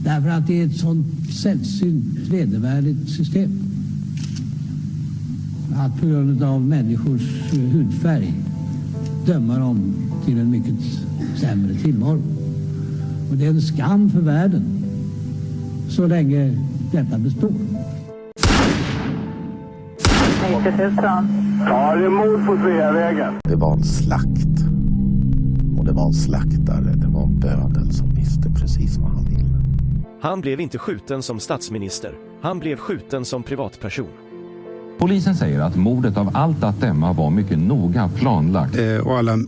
Därför att det är ett sånt sällsynt vedervärdigt system. Att på grund av människors hudfärg döma dem till en mycket sämre tillvaro. Och det är en skam för världen så länge detta består. 90 000. Ja, det är mord på Sveavägen. Det var en slakt. Och det var en slaktare. Det var bödel som visste precis vad han ville. Han blev inte skjuten som statsminister. Han blev skjuten som privatperson. Polisen säger att mordet av allt att döma var mycket noga planlagt. Och alla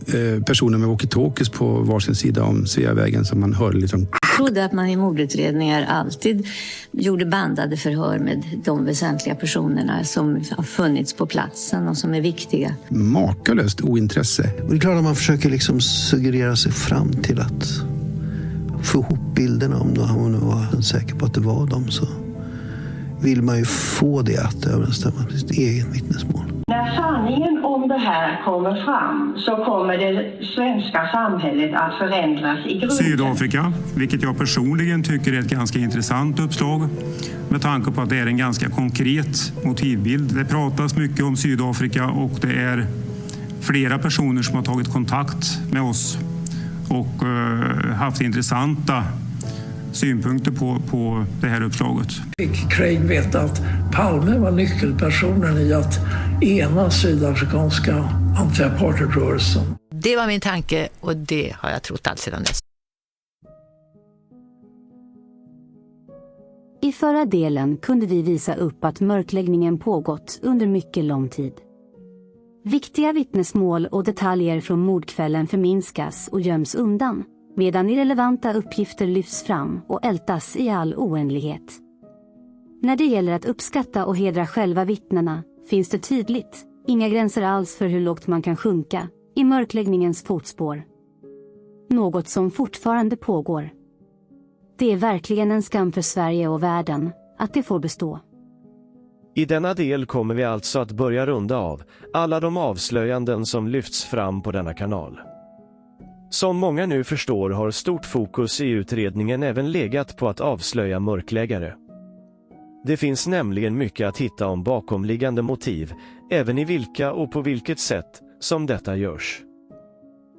personer med walkie-talkies på varsin sida om Sveavägen som man hörde liksom. Jag trodde att man i mordutredningar alltid gjorde bandade förhör med de väsentliga personerna som har funnits på platsen och som är viktiga. Makalöst ointresse. Och det är klart att man försöker liksom suggerera sig fram till att få ihop bilderna om man var säker på att det var dem, så vill man ju få det att överensstämma med sitt eget vittnesmål. När sanningen om det här kommer fram så kommer det svenska samhället att förändras i grunden. Sydafrika, vilket jag personligen tycker är ett ganska intressant uppslag med tanke på att det är en ganska konkret motivbild. Det pratas mycket om Sydafrika och det är flera personer som har tagit kontakt med oss och haft intressanta synpunkter på det här uppslaget. Fick Craig veta att Palme var nyckelpersonen i att ena sydafrikanska anti-apartheidrörelsen. Det var min tanke och det har jag trott allt sedan dess. I förra delen kunde vi visa upp att mörkläggningen pågått under mycket lång tid. Viktiga vittnesmål och detaljer från mordkvällen förminskas och göms undan, medan irrelevanta uppgifter lyfts fram och ältas i all oändlighet. När det gäller att uppskatta och hedra själva vittnena finns det tydligt inga gränser alls för hur lågt man kan sjunka i mörkläggningens fotspår. Något som fortfarande pågår. Det är verkligen en skam för Sverige och världen att det får bestå. I denna del kommer vi alltså att börja runda av alla de avslöjanden som lyfts fram på denna kanal. Som många nu förstår har stort fokus i utredningen även legat på att avslöja mörkläggare. Det finns nämligen mycket att hitta om bakomliggande motiv, även i vilka och på vilket sätt som detta görs.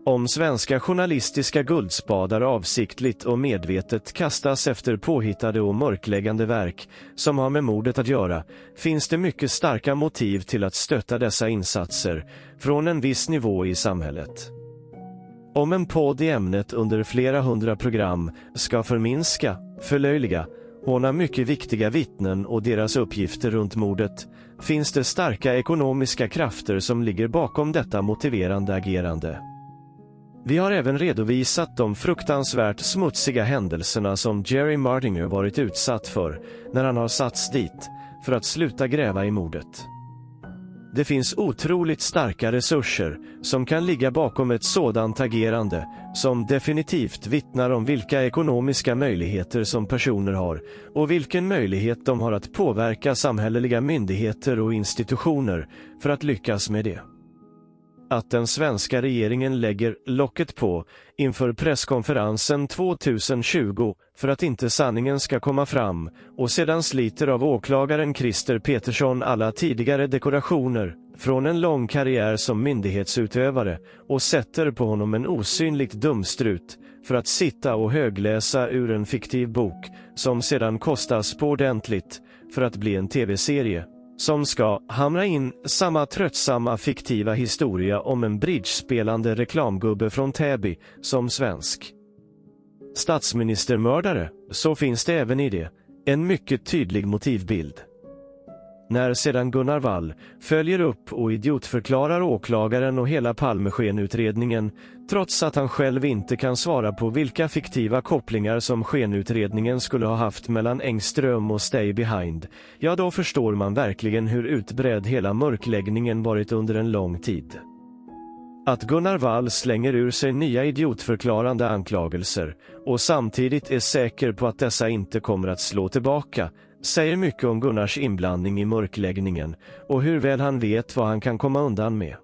Om svenska journalistiska guldspadar avsiktligt och medvetet kastas efter påhittade och mörkläggande verk som har med mordet att göra, finns det mycket starka motiv till att stötta dessa insatser från en viss nivå i samhället. Om en podd i ämnet under flera hundra program ska förminska, förlöjliga, håna mycket viktiga vittnen och deras uppgifter runt mordet, finns det starka ekonomiska krafter som ligger bakom detta motiverande agerande. Vi har även redovisat de fruktansvärt smutsiga händelserna som Jerry Martinger varit utsatt för när han har satts dit för att sluta gräva i mordet. Det finns otroligt starka resurser som kan ligga bakom ett sådant agerande som definitivt vittnar om vilka ekonomiska möjligheter som personer har och vilken möjlighet de har att påverka samhälleliga myndigheter och institutioner för att lyckas med det. Att den svenska regeringen lägger locket på inför presskonferensen 2020 för att inte sanningen ska komma fram och sedan sliter av åklagaren Christer Petersson alla tidigare dekorationer från en lång karriär som myndighetsutövare och sätter på honom en osynligt dumstrut för att sitta och högläsa ur en fiktiv bok som sedan kostas på ordentligt för att bli en tv-serie som ska hamra in samma tröttsamma fiktiva historia om en bridgespelande reklamgubbe från Täby som svensk statsministermördare, så finns det även i det en mycket tydlig motivbild. När sedan Gunnar Wall följer upp och idiotförklarar åklagaren och hela Palmeskenutredningen, trots att han själv inte kan svara på vilka fiktiva kopplingar som skenutredningen skulle ha haft mellan Engström och Stay Behind, ja då förstår man verkligen hur utbredd hela mörkläggningen varit under en lång tid. Att Gunnar Wall slänger ur sig nya idiotförklarande anklagelser och samtidigt är säker på att dessa inte kommer att slå tillbaka säger mycket om Gunnars inblandning i mörkläggningen och hur väl han vet vad han kan komma undan med.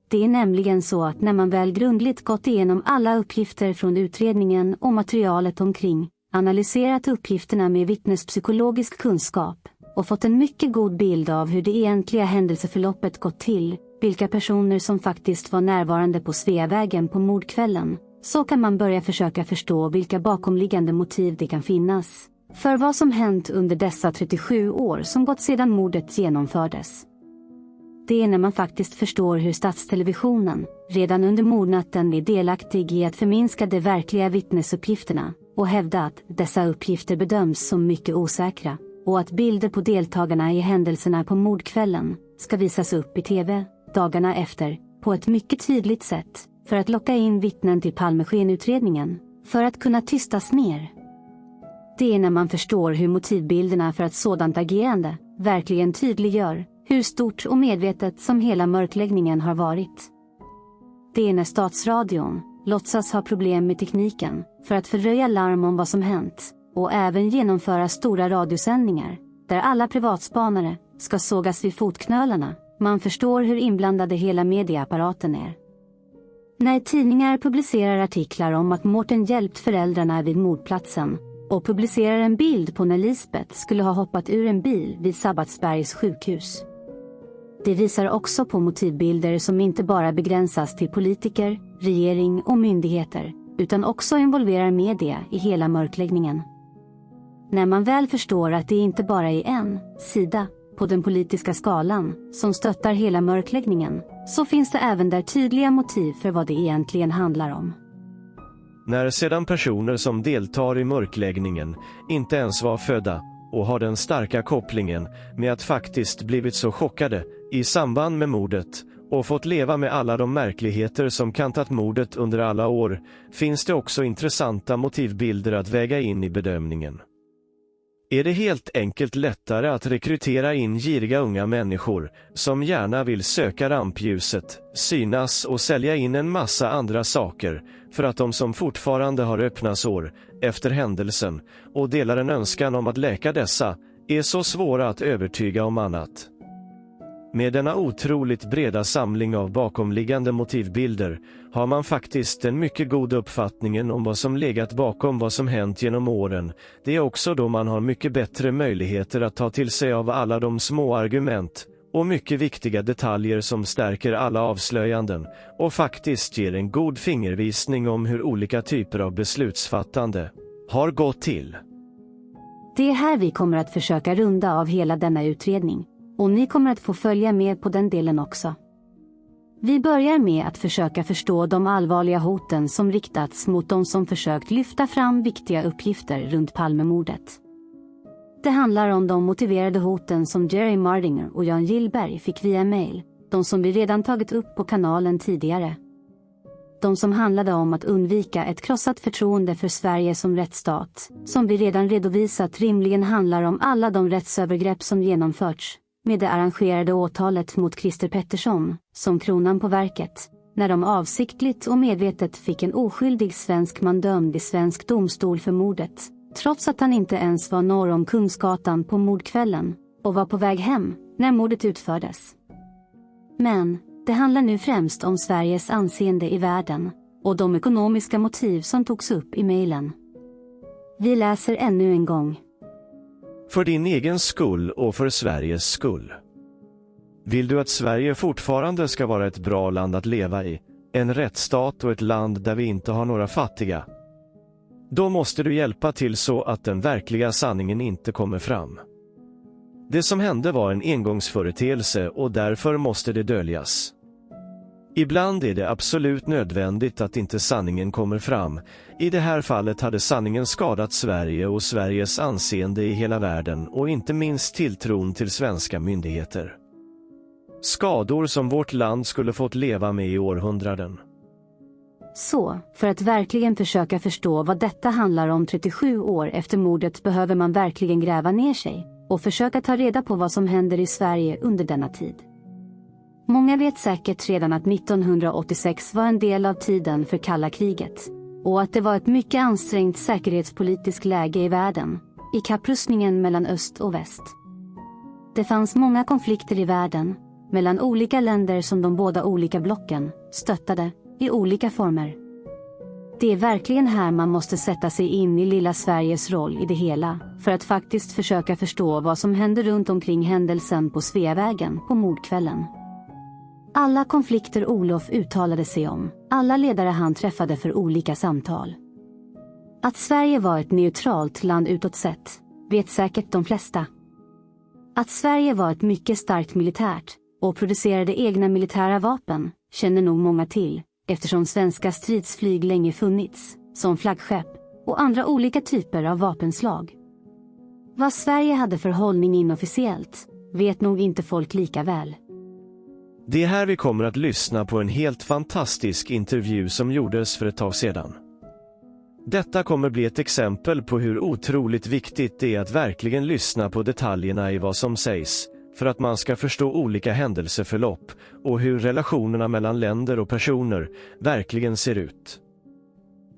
Det är nämligen så att när man väl grundligt gått igenom alla uppgifter från utredningen och materialet omkring, analyserat uppgifterna med vittnespsykologisk kunskap och fått en mycket god bild av hur det egentliga händelseförloppet gått till, vilka personer som faktiskt var närvarande på Sveavägen på mordkvällen, så kan man börja försöka förstå vilka bakomliggande motiv det kan finnas för vad som hänt under dessa 37 år som gått sedan mordet genomfördes. Det är när man faktiskt förstår hur statstelevisionen redan under mordnatten är delaktig i att förminska de verkliga vittnesuppgifterna och hävda att dessa uppgifter bedöms som mycket osäkra och att bilder på deltagarna i händelserna på mordkvällen ska visas upp i TV dagarna efter på ett mycket tydligt sätt för att locka in vittnen till Palmeskenutredningen för att kunna tystas ner. Det är när man förstår hur motivbilderna för ett sådant agerande verkligen tydliggör hur stort och medvetet som hela mörkläggningen har varit. Det är när Statsradion låtsas ha problem med tekniken för att fördröja larm om vad som hänt och även genomföra stora radiosändningar där alla privatspanare ska sågas vid fotknölarna. Man förstår hur inblandade hela medieapparaten är. När tidningar publicerar artiklar om att Mårten hjälpt föräldrarna vid mordplatsen och publicerar en bild på när Lisbeth skulle ha hoppat ur en bil vid Sabbatsbergs sjukhus. Det visar också på motivbilder som inte bara begränsas till politiker, regering och myndigheter, utan också involverar media i hela mörkläggningen. När man väl förstår att det inte bara är en sida på den politiska skalan som stöttar hela mörkläggningen, så finns det även där tydliga motiv för vad det egentligen handlar om. När sedan personer som deltar i mörkläggningen inte ens var födda och har den starka kopplingen med att faktiskt blivit så chockade i samband med mordet och fått leva med alla de märkligheter som kantat mordet under alla år, finns det också intressanta motivbilder att väga in i bedömningen. Är det helt enkelt lättare att rekrytera in giriga unga människor som gärna vill söka rampljuset, synas och sälja in en massa andra saker för att de som fortfarande har öppna sår efter händelsen och delar en önskan om att läka dessa är så svåra att övertyga om annat? Med denna otroligt breda samling av bakomliggande motivbilder har man faktiskt en mycket god uppfattning om vad som legat bakom vad som hänt genom åren. Det är också då man har mycket bättre möjligheter att ta till sig av alla de små argument och mycket viktiga detaljer som stärker alla avslöjanden och faktiskt ger en god fingervisning om hur olika typer av beslutsfattande har gått till. Det är här vi kommer att försöka runda av hela denna utredning. Och ni kommer att få följa med på den delen också. Vi börjar med att försöka förstå de allvarliga hoten som riktats mot de som försökt lyfta fram viktiga uppgifter runt Palmemordet. Det handlar om de motiverade hoten som Jerry Mardinger och Jan Gillberg fick via mail, de som vi redan tagit upp på kanalen tidigare. De som handlade om att undvika ett krossat förtroende för Sverige som rättsstat, som vi redan redovisat rimligen handlar om alla de rättsövergrepp som genomförts, med det arrangerade åtalet mot Christer Pettersson, som kronan på verket, när de avsiktligt och medvetet fick en oskyldig svensk man dömd i svensk domstol för mordet, trots att han inte ens var norr om Kungsgatan på mordkvällen, och var på väg hem när mordet utfördes. Men det handlar nu främst om Sveriges anseende i världen, och de ekonomiska motiv som togs upp i mejlen. Vi läser ännu en gång. För din egen skull och för Sveriges skull. Vill du att Sverige fortfarande ska vara ett bra land att leva i, en rättsstat och ett land där vi inte har några fattiga? Då måste du hjälpa till så att den verkliga sanningen inte kommer fram. Det som hände var en engångsföreteelse och därför måste det döljas. Ibland är det absolut nödvändigt att inte sanningen kommer fram. I det här fallet hade sanningen skadat Sverige och Sveriges anseende i hela världen och inte minst tilltron till svenska myndigheter. Skador som vårt land skulle fått leva med i århundraden. Så, för att verkligen försöka förstå vad detta handlar om 37 år efter mordet behöver man verkligen gräva ner sig och försöka ta reda på vad som händer i Sverige under denna tid. Många vet säkert redan att 1986 var en del av tiden för kalla kriget och att det var ett mycket ansträngt säkerhetspolitiskt läge i världen, i kapprustningen mellan öst och väst. Det fanns många konflikter i världen, mellan olika länder som de båda olika blocken stöttade i olika former. Det är verkligen här man måste sätta sig in i lilla Sveriges roll i det hela, för att faktiskt försöka förstå vad som hände runt omkring händelsen på Sveavägen på mordkvällen. Alla konflikter Olof uttalade sig om, alla ledare han träffade för olika samtal. Att Sverige var ett neutralt land utåt sett, vet säkert de flesta. Att Sverige var ett mycket starkt militärt och producerade egna militära vapen känner nog många till, eftersom svenska stridsflyg länge funnits, som flaggskepp och andra olika typer av vapenslag. Vad Sverige hade för hållning inofficiellt vet nog inte folk lika väl. Det är här vi kommer att lyssna på en helt fantastisk intervju som gjordes för ett tag sedan. Detta kommer bli ett exempel på hur otroligt viktigt det är att verkligen lyssna på detaljerna i vad som sägs, för att man ska förstå olika händelseförlopp och hur relationerna mellan länder och personer verkligen ser ut.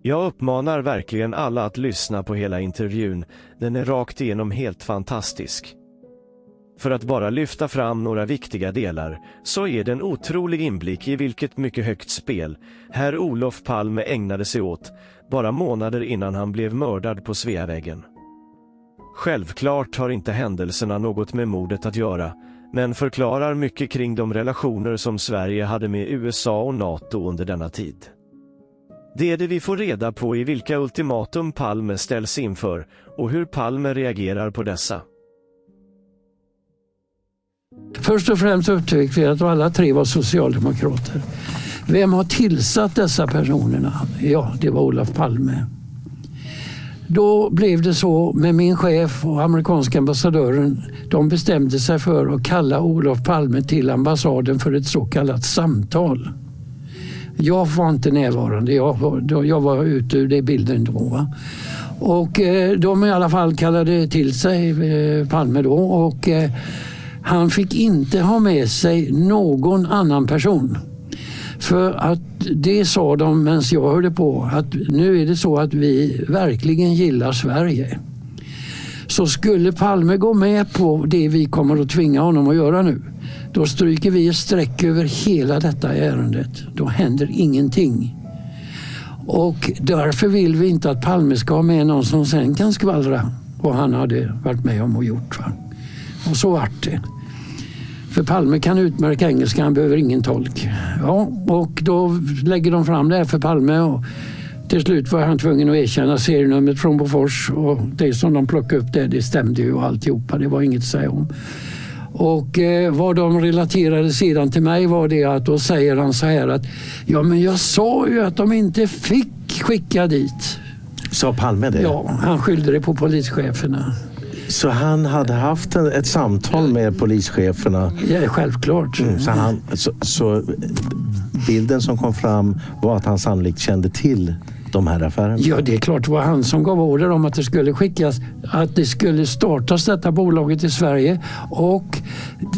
Jag uppmanar verkligen alla att lyssna på hela intervjun, den är rakt igenom helt fantastisk. För att bara lyfta fram några viktiga delar så är det en otrolig inblick i vilket mycket högt spel herr Olof Palme ägnade sig åt bara månader innan han blev mördad på Sveavägen. Självklart har inte händelserna något med mordet att göra, men förklarar mycket kring de relationer som Sverige hade med USA och NATO under denna tid. Det är det vi får reda på i vilka ultimatum Palme ställs inför och hur Palme reagerar på dessa. Först och främst upptäckte vi att alla tre var socialdemokrater. Vem har tillsatt dessa personerna? Ja, det var Olof Palme. Då blev det så med min chef och amerikanska ambassadören. De bestämde sig för att kalla Olof Palme till ambassaden för ett så kallat samtal. Jag var inte närvarande, jag var ute ur det bilden då. Va? Och de i alla fall kallade till sig Palme då och han fick inte ha med sig någon annan person. För att det sa de medan jag hörde på att nu är det så att vi verkligen gillar Sverige. Så skulle Palme gå med på det vi kommer att tvinga honom att göra nu, då stryker vi ett streck över hela detta ärendet. Då händer ingenting. Och därför vill vi inte att Palme ska ha med någon som sen kan skvallra vad han hade varit med om och gjort. Va? Och så vart det. För Palme kan utmärka engelska, han behöver ingen tolk. Ja, och då lägger de fram det här för Palme och till slut var han tvungen att erkänna serienumret från Bofors och det som de plockade upp det stämde ju alltihopa, det var inget att säga om. Och vad de relaterade sedan till mig var det att då säger han så här att ja men jag sa ju att de inte fick skicka dit. Sa Palme det? Ja, han skyllde det på polischeferna. Så han hade haft ett samtal med polischeferna? Ja, självklart. Så bilden som kom fram var att han sannolikt kände till de här affärerna? Ja, det är klart det var han som gav order om att det skulle skickas, att det skulle startas detta bolaget i Sverige, och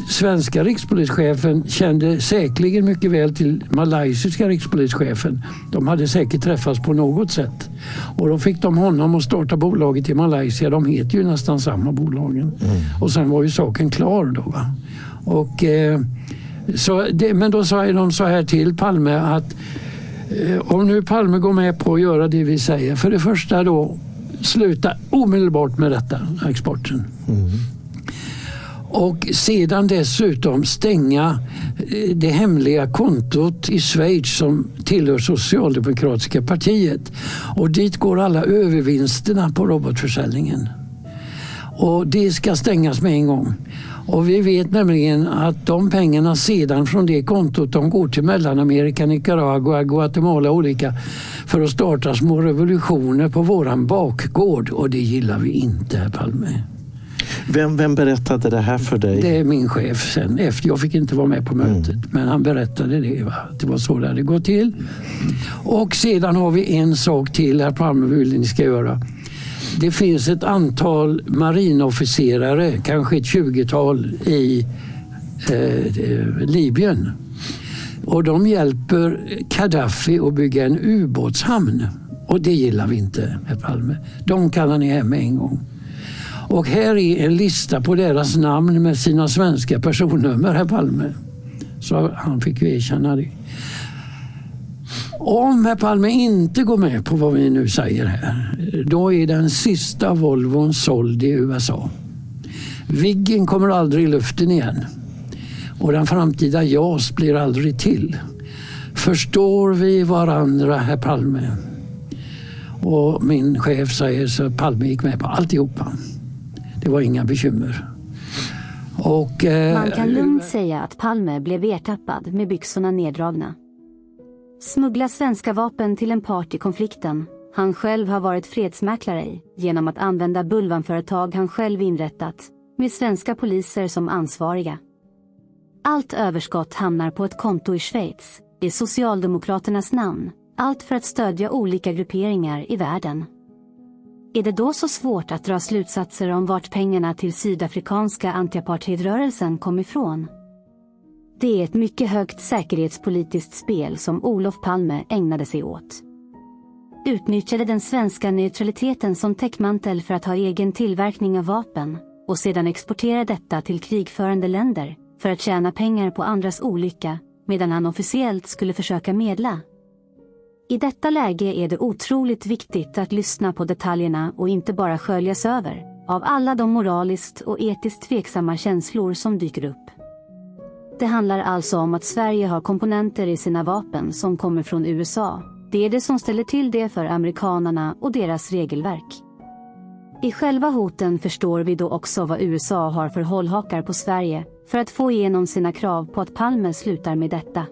svenska rikspolischefen kände säkerligen mycket väl till malaysiska rikspolischefen. De hade säkert träffats på något sätt. Och då fick de honom att starta bolaget i Malaysia. De heter ju nästan samma bolagen. Och sen var ju saken klar då. Va? Och, men då sa de så här till Palme att om nu Palme går med på att göra det vi säger, för det första då sluta omedelbart med detta, exporten. Och sedan dessutom stänga det hemliga kontot i Schweiz som tillhör Socialdemokratiska partiet. Och dit går alla övervinsterna på robotförsäljningen. Och det ska stängas med en gång. Och vi vet nämligen att de pengarna sedan från det kontot de går till Mellanamerika, Nicaragua, Guatemala olika för att starta små revolutioner på våran bakgård. Och det gillar vi inte, herr Palme. Vem berättade det här för dig? Det är min chef sen. Jag fick inte vara med på mötet, men han berättade det. Va? Det var så där det går till. Och sedan har vi en sak till, herr Palme, vill ni ska göra. Det finns ett antal marinofficerare, kanske ett 20-tal i Libyen. Och de hjälper Gaddafi att bygga en ubåtshamn. Och det gillar vi inte, herr Palme. De kallar ni hem en gång. Och här är en lista på deras namn med sina svenska personnummer, herr Palme. Så han fick ju erkänna det. Om herr Palme inte går med på vad vi nu säger här, då är den sista Volvon såld i USA. Viggen kommer aldrig i luften igen. Och den framtida JAS blir aldrig till. Förstår vi varandra, herr Palme? Och min chef säger så Palme gick med på alltihopa. Det var inga bekymmer. Och, man kan lugnt säga att Palme blev ertappad med byxorna neddragna. Smuggla svenska vapen till en part i konflikten han själv har varit fredsmäklare i genom att använda bulvanföretag han själv inrättat med svenska poliser som ansvariga. Allt överskott hamnar på ett konto i Schweiz i Socialdemokraternas namn, allt för att stödja olika grupperingar i världen. Är det då så svårt att dra slutsatser om vart pengarna till sydafrikanska antiapartheidrörelsen kom ifrån? Det är ett mycket högt säkerhetspolitiskt spel som Olof Palme ägnade sig åt. Utnyttjade den svenska neutraliteten som täckmantel för att ha egen tillverkning av vapen och sedan exportera detta till krigförande länder för att tjäna pengar på andras olycka medan han officiellt skulle försöka medla. I detta läge är det otroligt viktigt att lyssna på detaljerna och inte bara sköljas över av alla de moraliskt och etiskt tveksamma känslor som dyker upp. Det handlar alltså om att Sverige har komponenter i sina vapen som kommer från USA. Det är det som ställer till det för amerikanerna och deras regelverk. I själva hoten förstår vi då också vad USA har för hållhakar på Sverige för att få igenom sina krav på att Palme slutar med detta.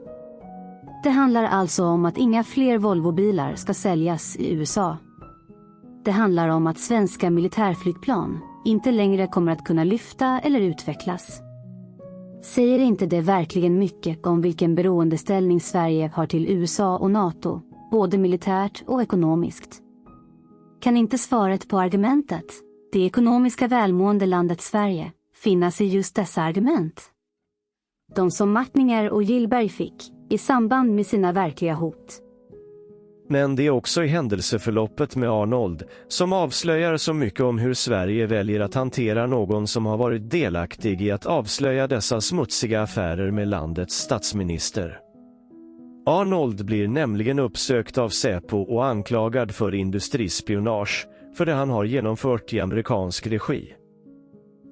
Det handlar alltså om att inga fler Volvobilar ska säljas i USA. Det handlar om att svenska militärflygplan inte längre kommer att kunna lyfta eller utvecklas. Säger inte det verkligen mycket om vilken beroendeställning Sverige har till USA och NATO, både militärt och ekonomiskt? Kan inte svaret på argumentet, det ekonomiska välmående landet Sverige, finnas i just dessa argument? De som Mattninger och Gillberg fick i samband med sina verkliga hot. Men det är också i händelseförloppet med Arnold som avslöjar så mycket om hur Sverige väljer att hantera någon som har varit delaktig i att avslöja dessa smutsiga affärer med landets statsminister. Arnold blir nämligen uppsökt av Säpo och anklagad för industrispionage för det han har genomfört i amerikansk regi.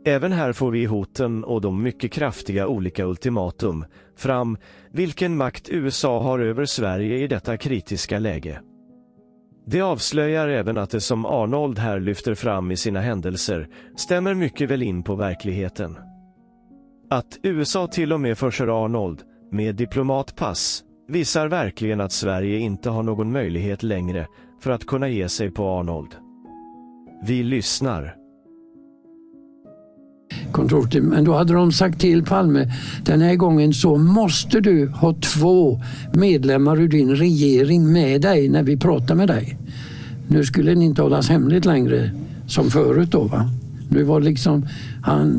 Även här får vi hoten och de mycket kraftiga olika ultimatum fram vilken makt USA har över Sverige i detta kritiska läge. Det avslöjar även att det som Arnold här lyfter fram i sina händelser stämmer mycket väl in på verkligheten. Att USA till och med förser Arnold med diplomatpass visar verkligen att Sverige inte har någon möjlighet längre för att kunna ge sig på Arnold. Vi lyssnar. Men då hade de sagt till Palme, den här gången så måste du ha 2 medlemmar ur din regering med dig när vi pratar med dig. Nu skulle den inte hållas hemligt längre som förut då, va? Nu var liksom,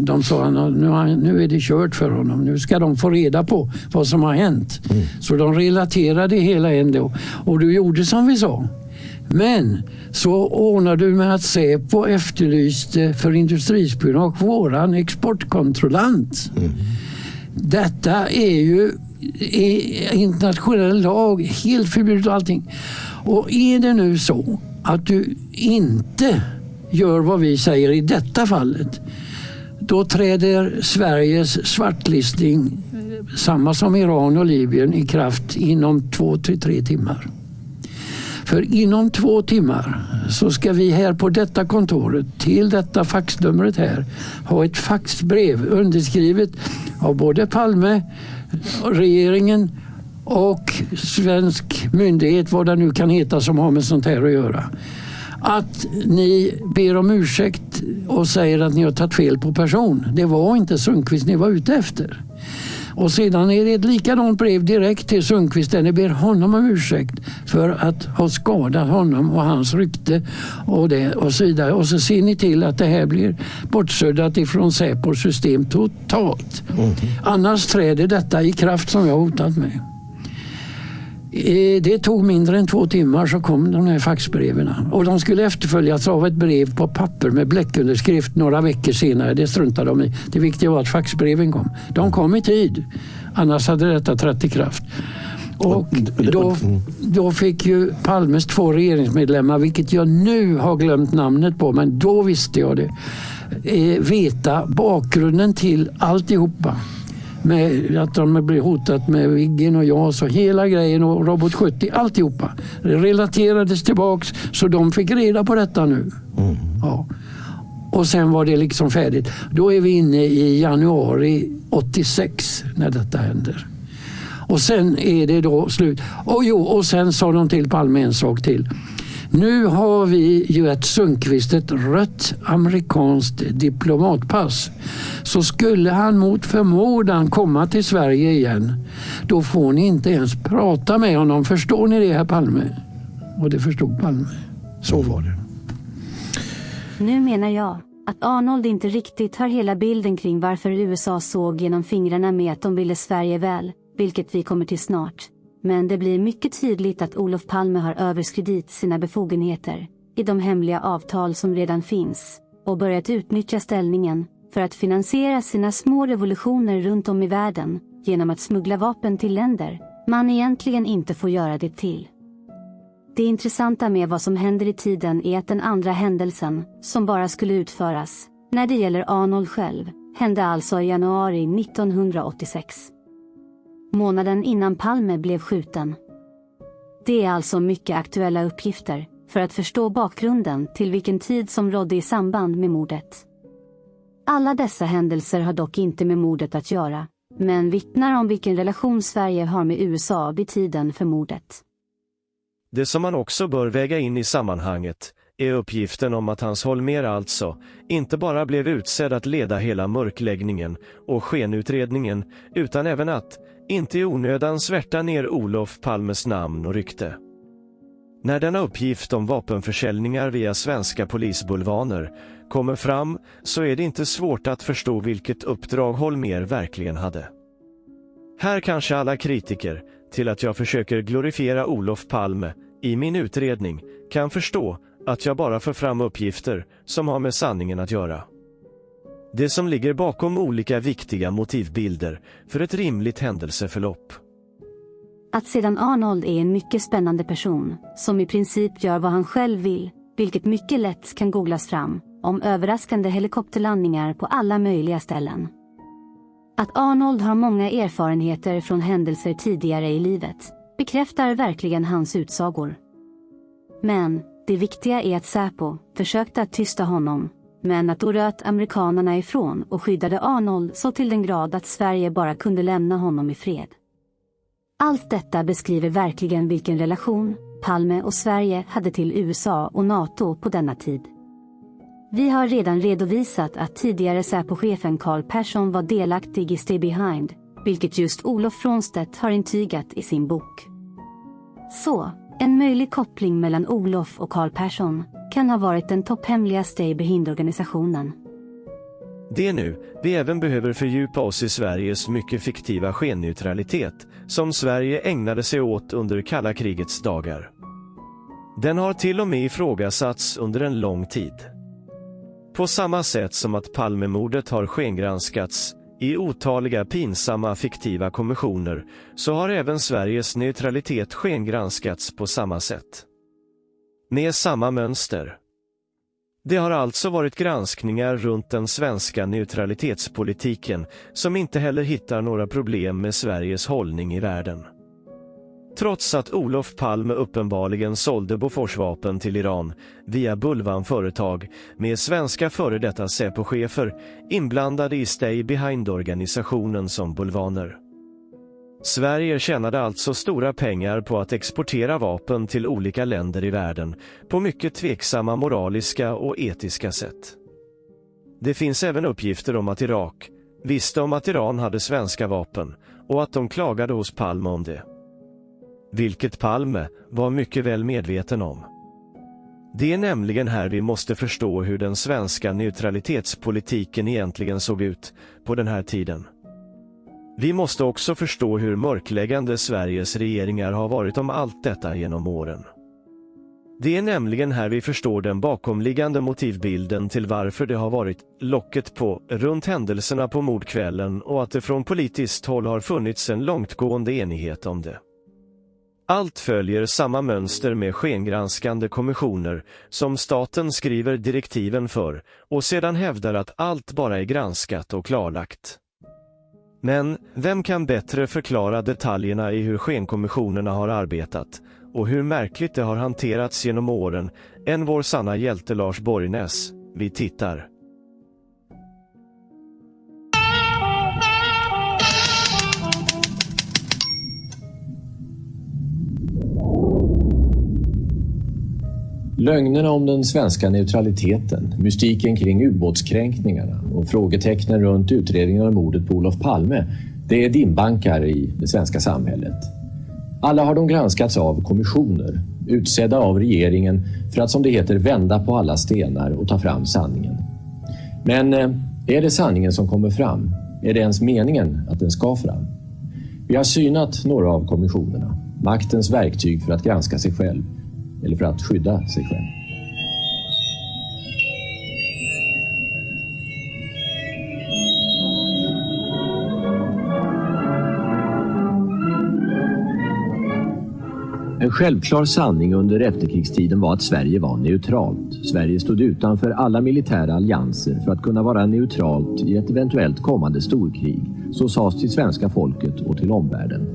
de sa nu är det kört för honom. Nu ska de få reda på vad som har hänt. Så de relaterade hela ändå. Och du gjorde som vi sa. Men så ordnade du med att Säpo efterlyste för industrispionage våran exportkontrollant. Detta är ju internationell lag, helt förbjudet och allting. Och är det nu så att du inte gör vad vi säger i detta fallet, då träder Sveriges svartlistning, samma som Iran och Libyen, i kraft inom 2-3 timmar. För inom 2 timmar så ska vi här på detta kontoret till detta faxnumret här ha ett faxbrev underskrivet av både Palme, regeringen och svensk myndighet, vad det nu kan heta som har med sånt här att göra. Att ni ber om ursäkt och säger att ni har tagit fel på person. Det var inte Sundqvist ni var ute efter. Och sedan är det ett likadant brev direkt till Sundqvist där ni ber honom om ursäkt för att ha skadat honom och hans rykte och så vidare. Och så ser ni till att det här blir bortsuddat ifrån Säpos system totalt. Annars träder detta i kraft som jag har hotat med. Det tog mindre än 2 timmar så kom de här faxbreven. Och de skulle efterföljas av ett brev på papper med bläckunderskrift några veckor senare. Det struntade de i. Det viktiga var att faxbreven kom. De kom i tid. Annars hade detta trätt i kraft. Och då fick ju Palmes 2 regeringsmedlemmar, vilket jag nu har glömt namnet på, men då visste jag det, veta bakgrunden till alltihopa. Med att de blev hotat med Viggen och JAS och hela grejen och Robot 70, alltihopa. Det relaterades tillbaks, så de fick reda på detta nu. Ja. Och sen var det liksom färdigt. Då är vi inne i januari 86 när detta händer. Och sen är det då slut. Och sen sa de till Palme en sak till. Nu har vi ju ett rött amerikanskt diplomatpass. Så skulle han mot förmodan komma till Sverige igen, då får ni inte ens prata med honom. Förstår ni det, herr Palme? Och det förstod Palme. Så var det. Nu menar jag att Arnold inte riktigt har hela bilden kring varför USA såg genom fingrarna med att de ville Sverige väl, vilket vi kommer till snart. Men det blir mycket tydligt att Olof Palme har överskridit sina befogenheter i de hemliga avtal som redan finns och börjat utnyttja ställningen för att finansiera sina små revolutioner runt om i världen genom att smuggla vapen till länder man egentligen inte får göra det till. Det intressanta med vad som händer i tiden är att den andra händelsen, som bara skulle utföras när det gäller Arnold själv, hände alltså i januari 1986. Månaden innan Palme blev skjuten. Det är alltså mycket aktuella uppgifter för att förstå bakgrunden till vilken tid som rådde i samband med mordet. Alla dessa händelser har dock inte med mordet att göra, men vittnar om vilken relation Sverige har med USA vid tiden för mordet. Det som man också bör väga in i sammanhanget är uppgiften om att Hans Holmér alltså inte bara blev utsedd att leda hela mörkläggningen och skenutredningen, utan även att inte i onödan svärta ner Olof Palmes namn och rykte. När denna uppgift om vapenförsäljningar via svenska polisbulvaner kommer fram, så är det inte svårt att förstå vilket uppdrag Holmér verkligen hade. Här kanske alla kritiker till att jag försöker glorifiera Olof Palme i min utredning kan förstå att jag bara för fram uppgifter som har med sanningen att göra. Det som ligger bakom olika viktiga motivbilder för ett rimligt händelseförlopp. Att sedan Arnold är en mycket spännande person som i princip gör vad han själv vill, vilket mycket lätt kan googlas fram, om överraskande helikopterlandningar på alla möjliga ställen. Att Arnold har många erfarenheter från händelser tidigare i livet bekräftar verkligen hans utsagor. Men det viktiga är att Säpo försökte att tysta honom, men att då röt amerikanerna ifrån och skyddade Arnold så till den grad att Sverige bara kunde lämna honom i fred. Allt detta beskriver verkligen vilken relation Palme och Sverige hade till USA och NATO på denna tid. Vi har redan redovisat att tidigare Säpo-chefen Carl Persson var delaktig i Stay Behind, vilket just Olof Frånstedt har intygat i sin bok. Så, en möjlig koppling mellan Olof och Carl Persson kan ha varit den topphemliga Stay Behind-organisationen. Det är nu vi även behöver fördjupa oss i Sveriges mycket fiktiva skenneutralitet som Sverige ägnade sig åt under kalla krigets dagar. Den har till och med ifrågasatts under en lång tid. På samma sätt som att Palmemordet har skengranskats i otaliga pinsamma fiktiva kommissioner, så har även Sveriges neutralitet skengranskats på samma sätt. Med samma mönster. Det har alltså varit granskningar runt den svenska neutralitetspolitiken som inte heller hittar några problem med Sveriges hållning i världen. Trots att Olof Palme uppenbarligen sålde Boforsvapen till Iran via Bulvan-företag med svenska före detta Säpo-chefer inblandade i Stay Behind-organisationen som bulvaner. Sverige tjänade alltså stora pengar på att exportera vapen till olika länder i världen på mycket tveksamma moraliska och etiska sätt. Det finns även uppgifter om att Irak visste om att Iran hade svenska vapen och att de klagade hos Palme om det. Vilket Palme var mycket väl medveten om. Det är nämligen här vi måste förstå hur den svenska neutralitetspolitiken egentligen såg ut på den här tiden. Vi måste också förstå hur mörkläggande Sveriges regeringar har varit om allt detta genom åren. Det är nämligen här vi förstår den bakomliggande motivbilden till varför det har varit locket på runt händelserna på mordkvällen och att det från politiskt håll har funnits en långtgående enighet om det. Allt följer samma mönster med skengranskande kommissioner som staten skriver direktiven för och sedan hävdar att allt bara är granskat och klarlagt. Men vem kan bättre förklara detaljerna i hur skenkommissionerna har arbetat och hur märkligt det har hanterats genom åren än vår sanna hjälte Lars Borgnäs? Vi tittar. Lögnerna om den svenska neutraliteten, mystiken kring ubåtskränkningarna och frågetecknen runt utredningen av mordet på Olof Palme, det är dimbankar i det svenska samhället. Alla har de granskats av kommissioner, utsedda av regeringen för att som det heter vända på alla stenar och ta fram sanningen. Men är det sanningen som kommer fram? Är det ens meningen att den ska fram? Vi har synat några av kommissionerna, maktens verktyg för att granska sig själv. Eller för att skydda sig själv. En självklar sanning under efterkrigstiden var att Sverige var neutralt. Sverige stod utanför alla militära allianser för att kunna vara neutralt i ett eventuellt kommande storkrig. Så sades till svenska folket och till omvärlden.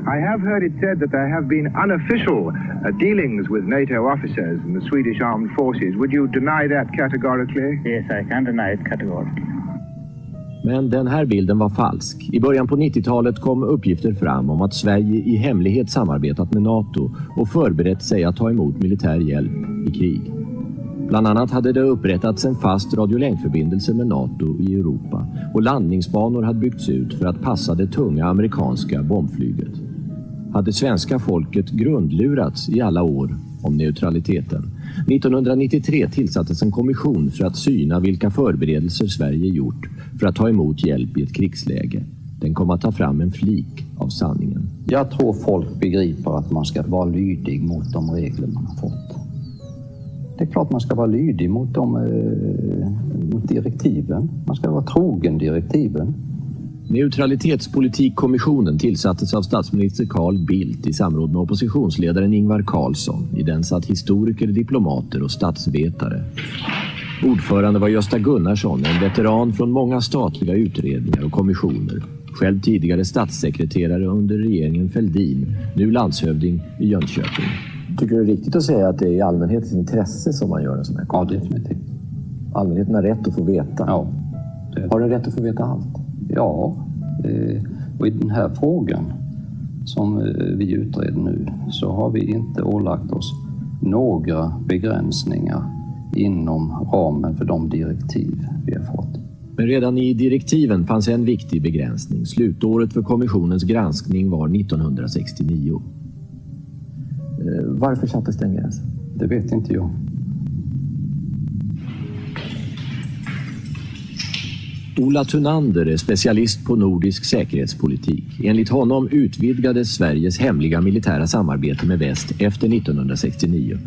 I have heard it said that there have been unofficial dealings with NATO officers in the Swedish armed forces. Would you deny that categorically? Yes, I can deny it categorically. Men den här bilden var falsk. I början på 90-talet kom uppgifter fram om att Sverige i hemlighet samarbetat med NATO och förberett sig att ta emot militär hjälp i krig. Bland annat hade det upprättats en fast radiolänkförbindelse med NATO i Europa och landningsbanor hade byggts ut för att passa det tunga amerikanska bombflyget. Hade svenska folket grundlurats i alla år om neutraliteten. 1993 tillsattes en kommission för att syna vilka förberedelser Sverige gjort för att ta emot hjälp i ett krigsläge. Den kom att ta fram en flik av sanningen. Jag tror folk begriper att man ska vara lydig mot de regler man har fått. Det är klart man ska vara lydig mot direktiven. Man ska vara trogen direktiven. Neutralitetspolitikkommissionen tillsattes av statsminister Carl Bildt i samråd med oppositionsledaren Ingvar Carlsson. I den satt historiker, diplomater och statsvetare. Ordförande var Gösta Gunnarsson, en veteran från många statliga utredningar och kommissioner. Själv tidigare statssekreterare under regeringen Fälldin, nu landshövding i Jönköping. Tycker du det är riktigt att säga att det är i allmänhetens intresse som man gör en sån här kommission? Ja, definitivt. Allmänheten har rätt att få veta? Ja. Har den rätt att få veta allt? Ja, och i den här frågan som vi utreder nu så har vi inte ålagt oss några begränsningar inom ramen för de direktiv vi har fått. Men redan i direktiven fanns en viktig begränsning. Slutåret för kommissionens granskning var 1969. Varför sattes den gränsen? Det vet inte jag. Ola Thunander är specialist på nordisk säkerhetspolitik. Enligt honom utvidgades Sveriges hemliga militära samarbete med väst efter 1969.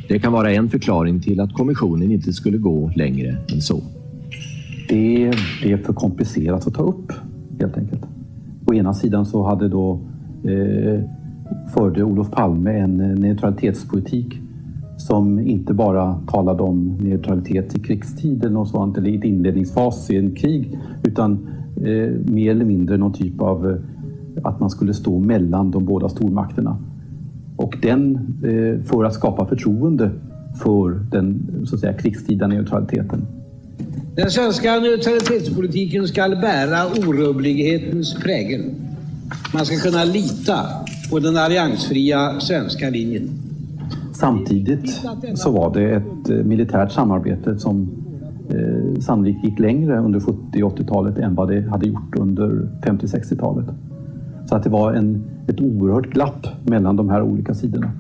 Det kan vara en förklaring till att kommissionen inte skulle gå längre än så. Det är för komplicerat att ta upp, helt enkelt. Å ena sidan så hade då förde Olof Palme en neutralitetspolitik som inte bara talade om neutralitet i krigstid eller något sånt, eller i ett inledningsfas i en krig, utan mer eller mindre någon typ av att man skulle stå mellan de båda stormakterna. Och den för att skapa förtroende för den så att säga krigstida neutraliteten. Den svenska neutralitetspolitiken ska bära orubblighetens prägel. Man ska kunna lita på den alliansfria svenska linjen. Samtidigt så var det ett militärt samarbete som sannolikt gick längre under 70- och 80-talet än vad det hade gjort under 50-60-talet. Så att det var ett oerhört glapp mellan de här olika sidorna.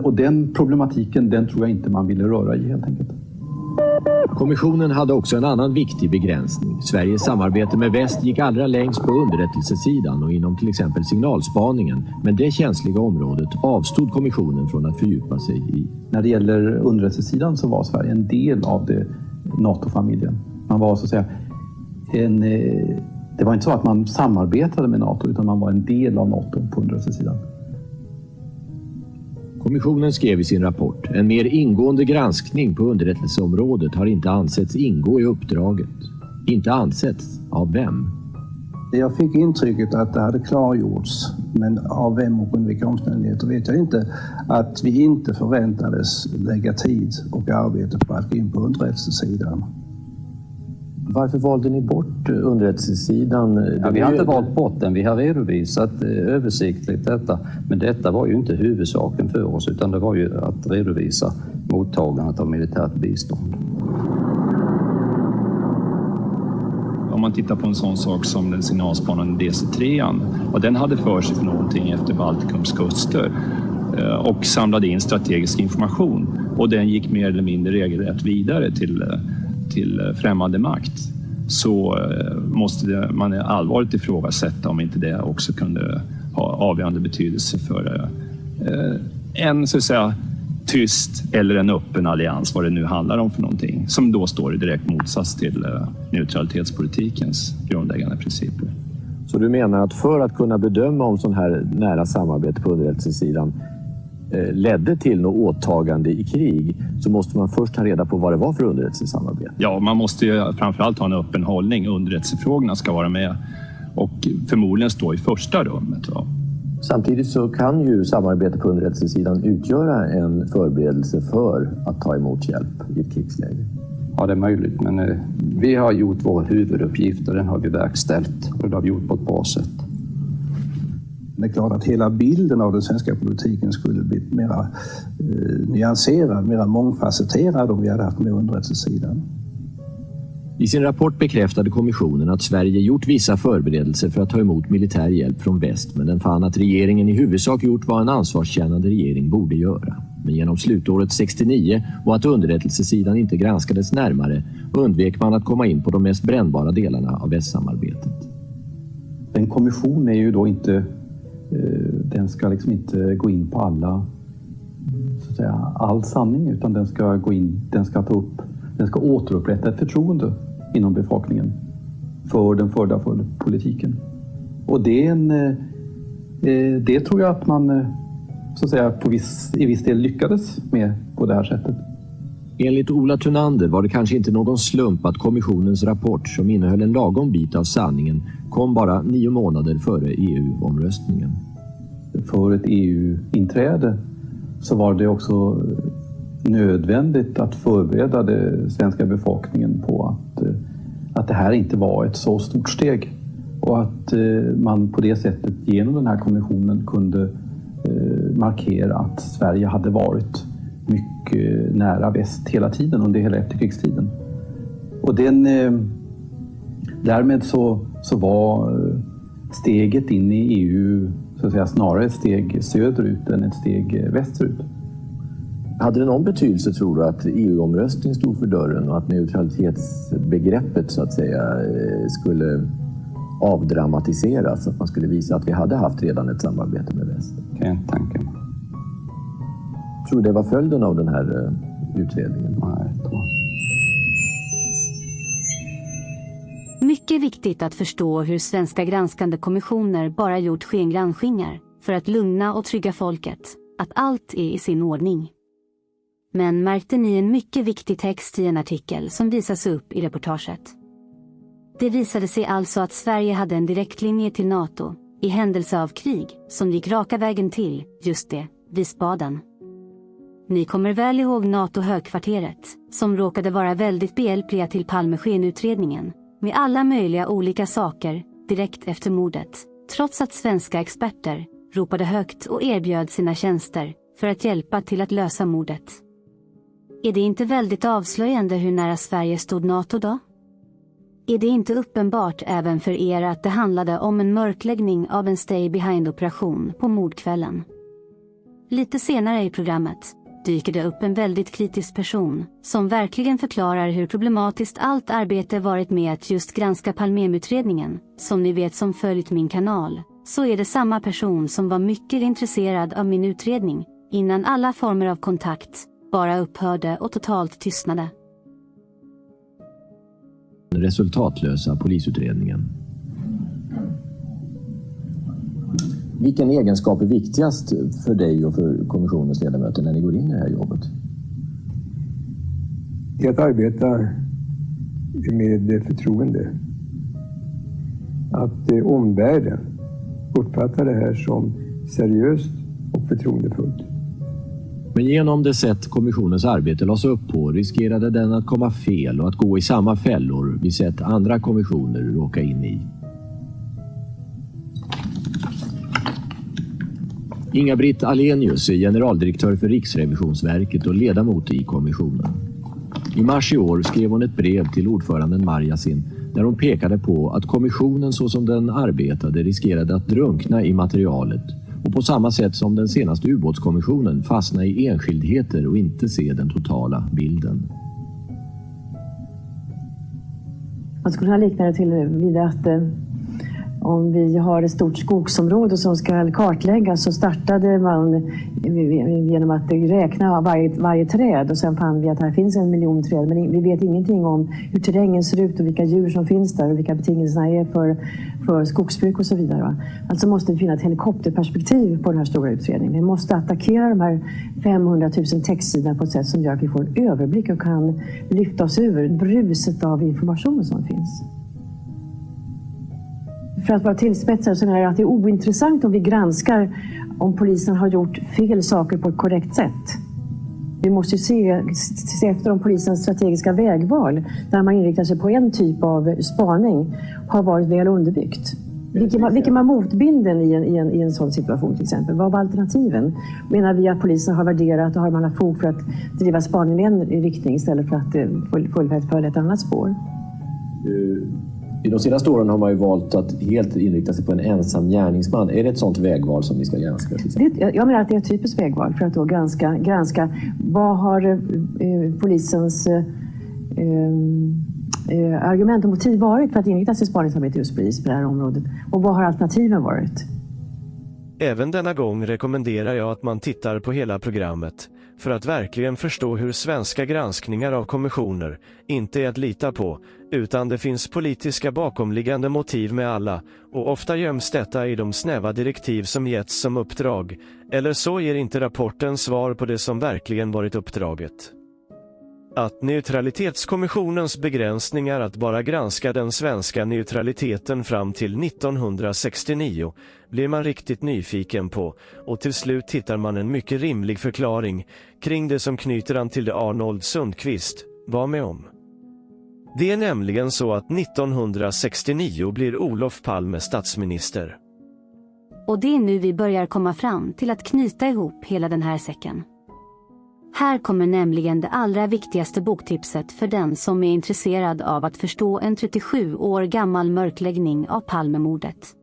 Och den problematiken, den tror jag inte man ville röra i helt enkelt. Kommissionen hade också en annan viktig begränsning. Sveriges samarbete med väst gick allra längst på underrättelsesidan och inom till exempel signalspaningen. Men det känsliga området avstod kommissionen från att fördjupa sig i. När det gäller underrättelsesidan så var Sverige en del av NATO-familjen. Man var så att säga Det var inte så att man samarbetade med NATO, utan man var en del av NATO på underrättelsesidan. Kommissionen skrev i sin rapport: en mer ingående granskning på underrättelseområdet har inte ansetts ingå i uppdraget. Inte ansetts av vem? Jag fick intrycket att det hade klargjorts, men av vem och under vilka omständigheter vet jag inte, att vi inte förväntades lägga tid och arbete på att gå in på underrättelsesidan. Varför valde ni bort underrättelsesidan? Ja, vi har inte valt bort den, vi har redovisat översiktligt detta. Men detta var ju inte huvudsaken för oss, utan det var ju att redovisa mottagandet av militärt bistånd. Om man tittar på en sån sak som den signalspanande DC-3, och den hade för sig för någonting efter Baltikums kuster och samlade in strategisk information. Och den gick mer eller mindre regelrätt vidare till främmande makt, så måste man allvarligt ifrågasätta om inte det också kunde ha avgörande betydelse för en, så att säga, tyst eller en öppen allians, vad det nu handlar om för någonting, som då står i direkt motsats till neutralitetspolitikens grundläggande principer. Så du menar att för att kunna bedöma om sån här nära samarbete på underrättelsesidan ledde till något åtagande i krig, så måste man först ta reda på vad det var för underrättelsesamarbete? Ja, man måste ju framförallt ha en öppen hållning. Underrättelsefrågorna ska vara med och förmodligen stå i första rummet. Va? Samtidigt så kan ju samarbete på underrättelsesidan utgöra en förberedelse för att ta emot hjälp i ett krigsläge. Ja, det är möjligt, men vi har gjort vår huvuduppgift och den har vi verkställt, och det har vi gjort på ett bra sätt. Det är klart att hela bilden av den svenska politiken skulle bli mer nyanserad, mer mångfacetterad om vi hade haft med underrättelsesidan. I sin rapport bekräftade kommissionen att Sverige gjort vissa förberedelser för att ta emot militär hjälp från väst, men den fann att regeringen i huvudsak gjort vad en ansvarskännande regering borde göra. Men genom slutåret 69 och att underrättelsesidan inte granskades närmare undvek man att komma in på de mest brännbara delarna av västsamarbetet. En kommission är ju då inte, den ska liksom inte gå in på alla, så att säga, all sanning, utan den ska gå in, den ska återupprätta ett förtroende inom befolkningen för den förda politiken. Och det tror jag att man, så att säga, i viss del lyckades med på det här sättet. Enligt Ola Thunander var det kanske inte någon slump att kommissionens rapport, som innehöll en lagom bit av sanningen, kom bara 9 månader före EU-omröstningen. För ett EU-inträde så var det också nödvändigt att förbereda den svenska befolkningen på att det här inte var ett så stort steg, och att man på det sättet genom den här kommissionen kunde markera att Sverige hade varit mycket nära väst hela tiden under hela efterkrigstiden. Och därmed så var steget in i EU, så att säga, snarare ett steg söderut än ett steg västerut. Hade det någon betydelse, tror du, att EU-omröstning stod för dörren och att neutralitetsbegreppet, så att säga, skulle avdramatiseras, att man skulle visa att vi hade haft redan ett samarbete med väst? Det är en tanke. Tror du det var följden av den här utredningen? Nej, jag tror. Mycket viktigt att förstå hur svenska granskande kommissioner bara gjort skengranskningar för att lugna och trygga folket, att allt är i sin ordning. Men märkte ni en mycket viktig text i en artikel som visas upp i reportaget? Det visade sig alltså att Sverige hade en direktlinje till NATO i händelse av krig som gick raka vägen till, just det, Wiesbaden. Ni kommer väl ihåg NATO-högkvarteret, som råkade vara väldigt behjälpliga till Palmeskenutredningen, med alla möjliga olika saker direkt efter mordet, trots att svenska experter ropade högt och erbjöd sina tjänster för att hjälpa till att lösa mordet. Är det inte väldigt avslöjande hur nära Sverige stod NATO då? Är det inte uppenbart även för er att det handlade om en mörkläggning av en stay-behind-operation på mordkvällen? Lite senare i programmet dyker det upp en väldigt kritisk person som verkligen förklarar hur problematiskt allt arbete varit med att just granska Palmeutredningen. Som ni vet som följt min kanal, så är det samma person som var mycket intresserad av min utredning innan alla former av kontakt bara upphörde och totalt tystnade. Resultatlösa polisutredningen. Vilken egenskap är viktigast för dig och för kommissionens ledamöter när ni går in i det här jobbet? Det är att arbeta med förtroende. Att omvärlden uppfattar det här som seriöst och förtroendefullt. Men genom det sätt kommissionens arbete lades upp på riskerade den att komma fel och att gå i samma fällor vi sett andra kommissioner råka in i. Inga-Britt Ahlenius är generaldirektör för Riksrevisionsverket och ledamot i kommissionen. I mars i år skrev hon ett brev till ordföranden Marjasin där hon pekade på att kommissionen så som den arbetade riskerade att drunkna i materialet och på samma sätt som den senaste ubåtskommissionen fastna i enskildheter och inte se den totala bilden. Man skulle kunna likna det till vid att om vi har ett stort skogsområde som ska kartläggas så startade man genom att räkna varje träd och sen fann vi att här finns 1 miljon träd men vi vet ingenting om hur terrängen ser ut och vilka djur som finns där och vilka betingelserna är för skogsbruk och så vidare. Va? Alltså måste det finnas ett helikopterperspektiv på den här stora utredningen. Vi måste attackera de här 500 000 textsidorna på ett sätt som gör att vi får en överblick och kan lyfta oss ur bruset av information som finns. För att vara tillspetsad så är det att det är ointressant om vi granskar om polisen har gjort fel saker på ett korrekt sätt. Vi måste se efter om polisens strategiska vägval där man inriktar sig på en typ av spaning har varit väl underbyggt. Vilken var motbilden i en sån situation till exempel? Vad var alternativen? Menar vi att polisen har värderat och har man fog för att driva spaningen i en riktning istället för att följa ett annat spår? I de senaste åren har man ju valt att helt inrikta sig på en ensam gärningsman. Är det ett sånt vägval som ni ska granska? Jag menar att det är ett typiskt vägval för att då granska vad har polisens argument och motiv varit för att inrikta sig spaningsarbete just på det här området och vad har alternativen varit? Även denna gång rekommenderar jag att man tittar på hela programmet för att verkligen förstå hur svenska granskningar av kommissioner inte är att lita på, utan det finns politiska bakomliggande motiv med alla och ofta göms detta i de snäva direktiv som getts som uppdrag, eller så ger inte rapporten svar på det som verkligen varit uppdraget. Att neutralitetskommissionens begränsningar att bara granska den svenska neutraliteten fram till 1969 blir man riktigt nyfiken på och till slut hittar man en mycket rimlig förklaring kring det som knyter an till det Arnold Sundqvist var med om. Det är nämligen så att 1969 blir Olof Palme statsminister. Och det är nu vi börjar komma fram till att knyta ihop hela den här säcken. Här kommer nämligen det allra viktigaste boktipset för den som är intresserad av att förstå en 37 år gammal mörkläggning av Palmemordet.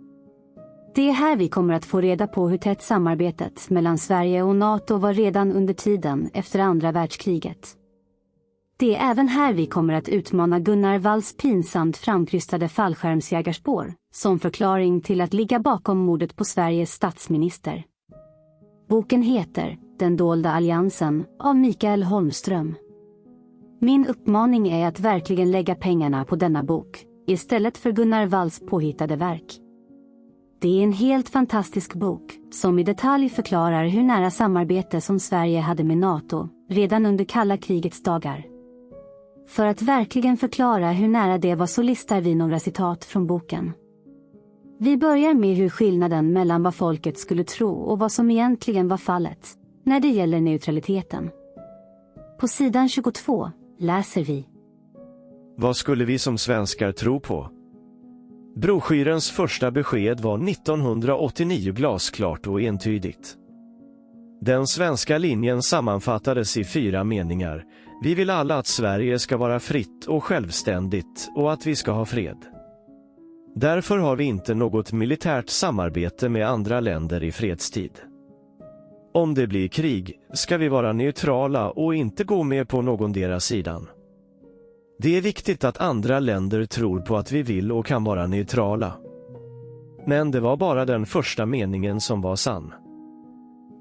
Det är här vi kommer att få reda på hur tätt samarbetet mellan Sverige och NATO var redan under tiden efter andra världskriget. Det är även här vi kommer att utmana Gunnar Walls pinsamt framkrystade fallskärmsjägarspår som förklaring till att ligga bakom mordet på Sveriges statsminister. Boken heter Den dolda alliansen av Mikael Holmström. Min uppmaning är att verkligen lägga pengarna på denna bok istället för Gunnar Walls påhittade verk. Det är en helt fantastisk bok som i detalj förklarar hur nära samarbete som Sverige hade med NATO redan under kalla krigets dagar. För att verkligen förklara hur nära det var så listar vi några citat från boken. Vi börjar med hur skillnaden mellan vad folket skulle tro och vad som egentligen var fallet när det gäller neutraliteten. På sidan 22 läser vi: Vad skulle vi som svenskar tro på? Broschyrens första besked var 1989 glasklart och entydigt. Den svenska linjen sammanfattades i 4 meningar. Vi vill alla att Sverige ska vara fritt och självständigt och att vi ska ha fred. Därför har vi inte något militärt samarbete med andra länder i fredstid. Om det blir krig ska vi vara neutrala och inte gå med på någondera sidan. Det är viktigt att andra länder tror på att vi vill och kan vara neutrala. Men det var bara den första meningen som var sann.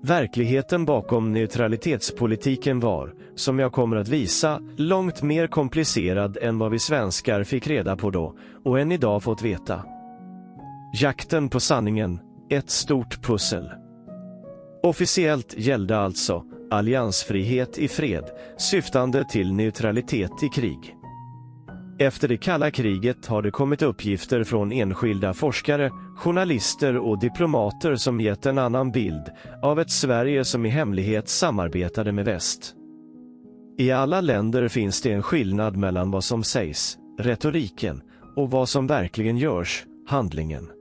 Verkligheten bakom neutralitetspolitiken var, som jag kommer att visa, långt mer komplicerad än vad vi svenskar fick reda på då och än idag fått veta. Jakten på sanningen ett stort pussel. Officiellt gällde alltså alliansfrihet i fred, syftande till neutralitet i krig. Efter det kalla kriget har det kommit uppgifter från enskilda forskare, journalister och diplomater som gett en annan bild av ett Sverige som i hemlighet samarbetade med väst. I alla länder finns det en skillnad mellan vad som sägs, retoriken, och vad som verkligen görs, handlingen.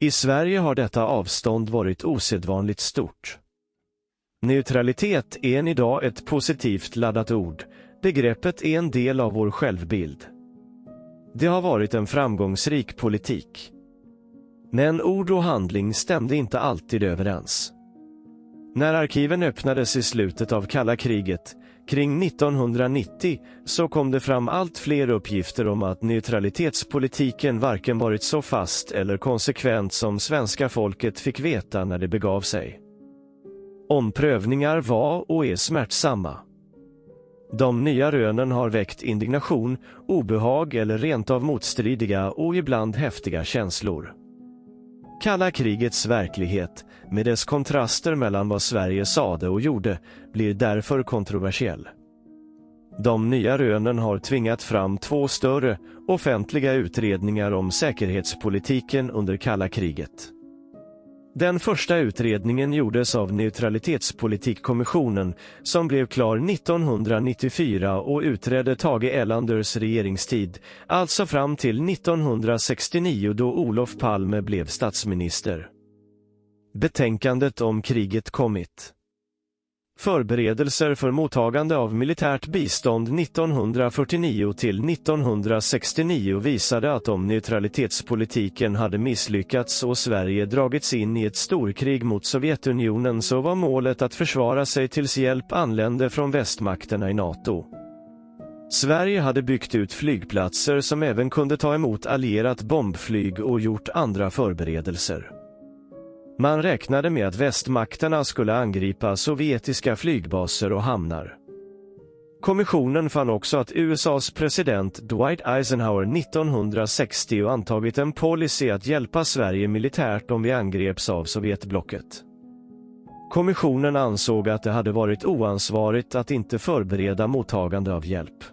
I Sverige har detta avstånd varit osedvanligt stort. Neutralitet är än idag ett positivt laddat ord. Begreppet är en del av vår självbild. Det har varit en framgångsrik politik. Men ord och handling stämde inte alltid överens. När arkiven öppnades i slutet av kalla kriget, kring 1990, så kom det fram allt fler uppgifter om att neutralitetspolitiken varken varit så fast eller konsekvent som svenska folket fick veta när det begav sig. Omprövningar var och är smärtsamma. De nya rönen har väckt indignation, obehag eller rent av motstridiga och ibland häftiga känslor. Kalla krigets verklighet, med dess kontraster mellan vad Sverige sade och gjorde, blir därför kontroversiell. De nya rönen har tvingat fram 2 större, offentliga utredningar om säkerhetspolitiken under kalla kriget. Den första utredningen gjordes av Neutralitetspolitikkommissionen som blev klar 1994 och utredde Tage Erlanders regeringstid, alltså fram till 1969 då Olof Palme blev statsminister. Betänkandet om kriget kommit. Förberedelser för mottagande av militärt bistånd 1949 till 1969 visade att om neutralitetspolitiken hade misslyckats och Sverige dragits in i ett storkrig mot Sovjetunionen så var målet att försvara sig tills hjälp anlände från västmakterna i NATO. Sverige hade byggt ut flygplatser som även kunde ta emot allierat bombflyg och gjort andra förberedelser. Man räknade med att västmakterna skulle angripa sovjetiska flygbaser och hamnar. Kommissionen fann också att USAs president Dwight Eisenhower 1960 antagit en policy att hjälpa Sverige militärt om vi angreps av Sovjetblocket. Kommissionen ansåg att det hade varit oansvarigt att inte förbereda mottagande av hjälp.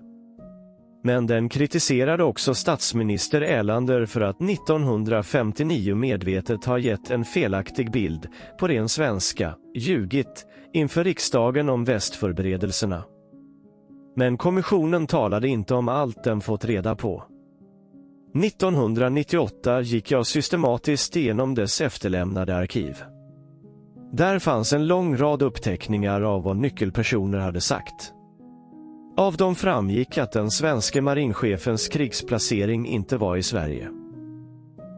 Men den kritiserade också statsminister Erlander för att 1959 medvetet ha gett en felaktig bild, på ren svenska, ljugit, inför riksdagen om västförberedelserna. Men kommissionen talade inte om allt den fått reda på. 1998 gick jag systematiskt igenom dess efterlämnade arkiv. Där fanns en lång rad uppteckningar av vad nyckelpersoner hade sagt. Av dem framgick att den svenska marinchefens krigsplacering inte var i Sverige.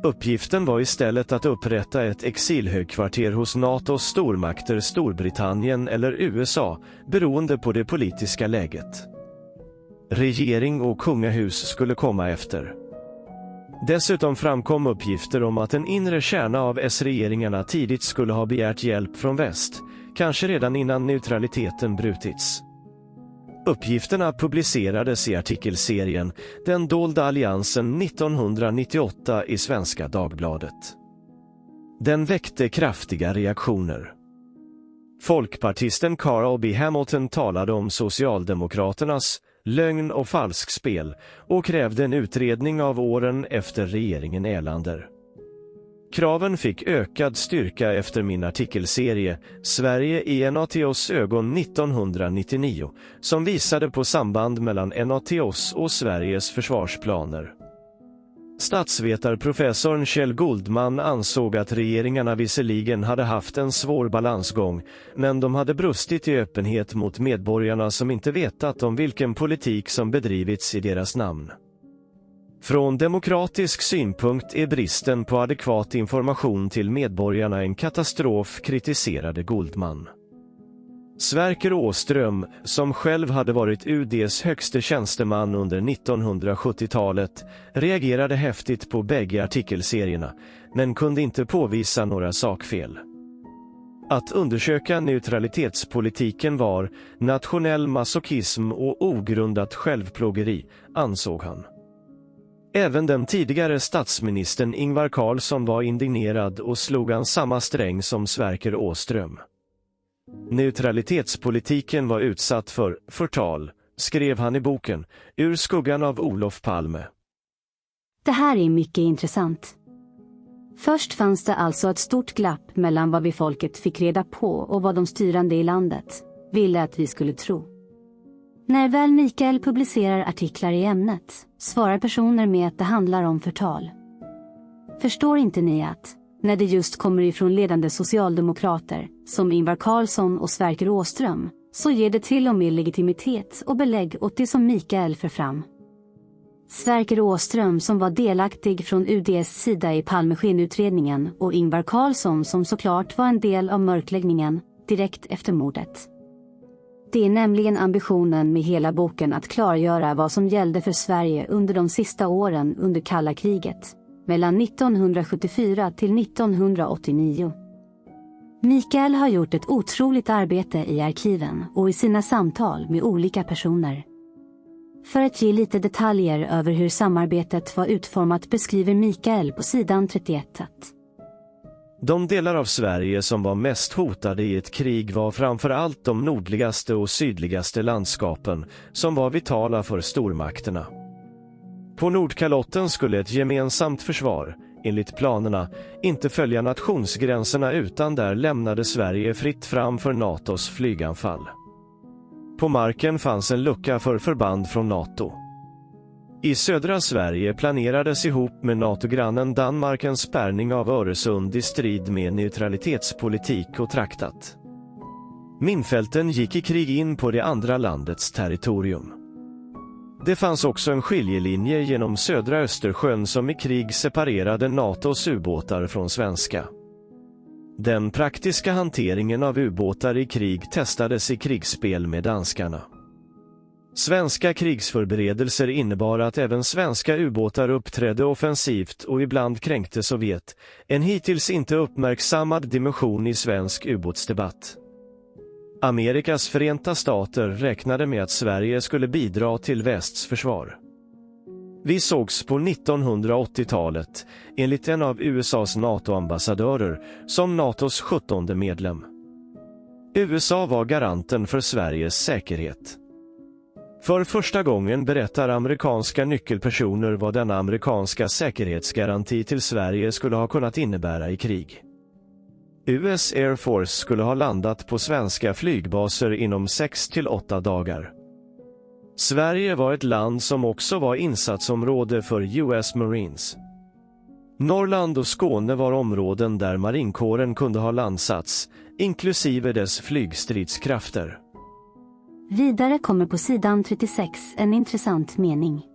Uppgiften var istället att upprätta ett exilhögkvarter hos NATOs stormakter Storbritannien eller USA, beroende på det politiska läget. Regering och kungahus skulle komma efter. Dessutom framkom uppgifter om att en inre kärna av S-regeringarna tidigt skulle ha begärt hjälp från väst, kanske redan innan neutraliteten brutits. Uppgifterna publicerades i artikelserien Den dolda alliansen 1998 i Svenska Dagbladet. Den väckte kraftiga reaktioner. Folkpartisten Carl B. Hamilton talade om Socialdemokraternas lögn och falskspel och krävde en utredning av åren efter regeringen Erlander. Kraven fick ökad styrka efter min artikelserie Sverige i NATOs ögon 1999, som visade på samband mellan NATOs och Sveriges försvarsplaner. Statsvetarprofessorn Kjell Goldman ansåg att regeringarna visserligen hade haft en svår balansgång, men de hade brustit i öppenhet mot medborgarna som inte vetat om vilken politik som bedrivits i deras namn. Från demokratisk synpunkt är bristen på adekvat information till medborgarna en katastrof, kritiserade Goldman. Sverker Åström, som själv hade varit UD:s högste tjänsteman under 1970-talet, reagerade häftigt på bägge artikelserierna, men kunde inte påvisa några sakfel. Att undersöka neutralitetspolitiken var nationell masochism och ogrundat självplågeri, ansåg han. Även den tidigare statsministern Ingvar Carlsson var indignerad och slog an samma sträng som Sverker Åström. Neutralitetspolitiken var utsatt för förtal, skrev han i boken Ur skuggan av Olof Palme. Det här är mycket intressant. Först fanns det alltså ett stort glapp mellan vad vi folket fick reda på och vad de styrande i landet ville att vi skulle tro. När väl Mikael publicerar artiklar i ämnet svarar personer med att det handlar om förtal. Förstår inte ni att, när det just kommer ifrån ledande socialdemokrater som Ingvar Carlsson och Sverker Åström, så ger det till och med legitimitet och belägg åt det som Mikael för fram. Sverker Åström som var delaktig från UDs sida i Palmeskinutredningen och Ingvar Carlsson som såklart var en del av mörkläggningen direkt efter mordet. Det är nämligen ambitionen med hela boken att klargöra vad som gällde för Sverige under de sista åren under kalla kriget, mellan 1974 till 1989. Mikael har gjort ett otroligt arbete i arkiven och i sina samtal med olika personer. För att ge lite detaljer över hur samarbetet var utformat beskriver Mikael på sidan 31 att de delar av Sverige som var mest hotade i ett krig var framför allt de nordligaste och sydligaste landskapen som var vitala för stormakterna. På Nordkalotten skulle ett gemensamt försvar, enligt planerna, inte följa nationsgränserna utan där lämnade Sverige fritt fram för NATOs flyganfall. På marken fanns en lucka för förband från NATO. I södra Sverige planerades ihop med NATO-grannen Danmark en spärrning av Öresund i strid med neutralitetspolitik och traktat. Minfälten gick i krig in på det andra landets territorium. Det fanns också en skiljelinje genom södra Östersjön som i krig separerade NATOs ubåtar från svenska. Den praktiska hanteringen av ubåtar i krig testades i krigsspel med danskarna. Svenska krigsförberedelser innebar att även svenska ubåtar uppträdde offensivt och ibland kränkte Sovjet, en hittills inte uppmärksammad dimension i svensk ubåtsdebatt. Amerikas Förenta Stater räknade med att Sverige skulle bidra till västs försvar. Vi sågs på 1980-talet, enligt en av USAs NATO-ambassadörer, som NATOs 17:e medlem. USA var garanten för Sveriges säkerhet. För första gången berättar amerikanska nyckelpersoner vad denna amerikanska säkerhetsgaranti till Sverige skulle ha kunnat innebära i krig. US Air Force skulle ha landat på svenska flygbaser inom 6 till 8 dagar. Sverige var ett land som också var insatsområde för US Marines. Norrland och Skåne var områden där marinkåren kunde ha landsats, inklusive dess flygstridskrafter. Vidare kommer på sidan 36 en intressant mening.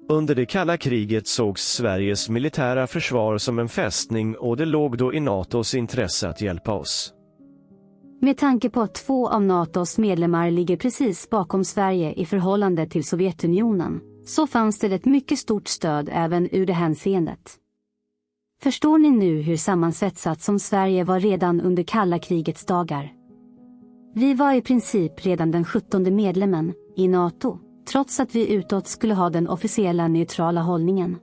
Under det kalla kriget sågs Sveriges militära försvar som en fästning och det låg då i NATOs intresse att hjälpa oss. Med tanke på att 2 av NATOs medlemmar ligger precis bakom Sverige i förhållande till Sovjetunionen, så fanns det ett mycket stort stöd även ur det hänseendet. Förstår ni nu hur sammansvetsat som Sverige var redan under kalla krigets dagar? Vi var i princip redan den 17:e medlemmen i NATO, trots att vi utåt skulle ha den officiella neutrala hållningen.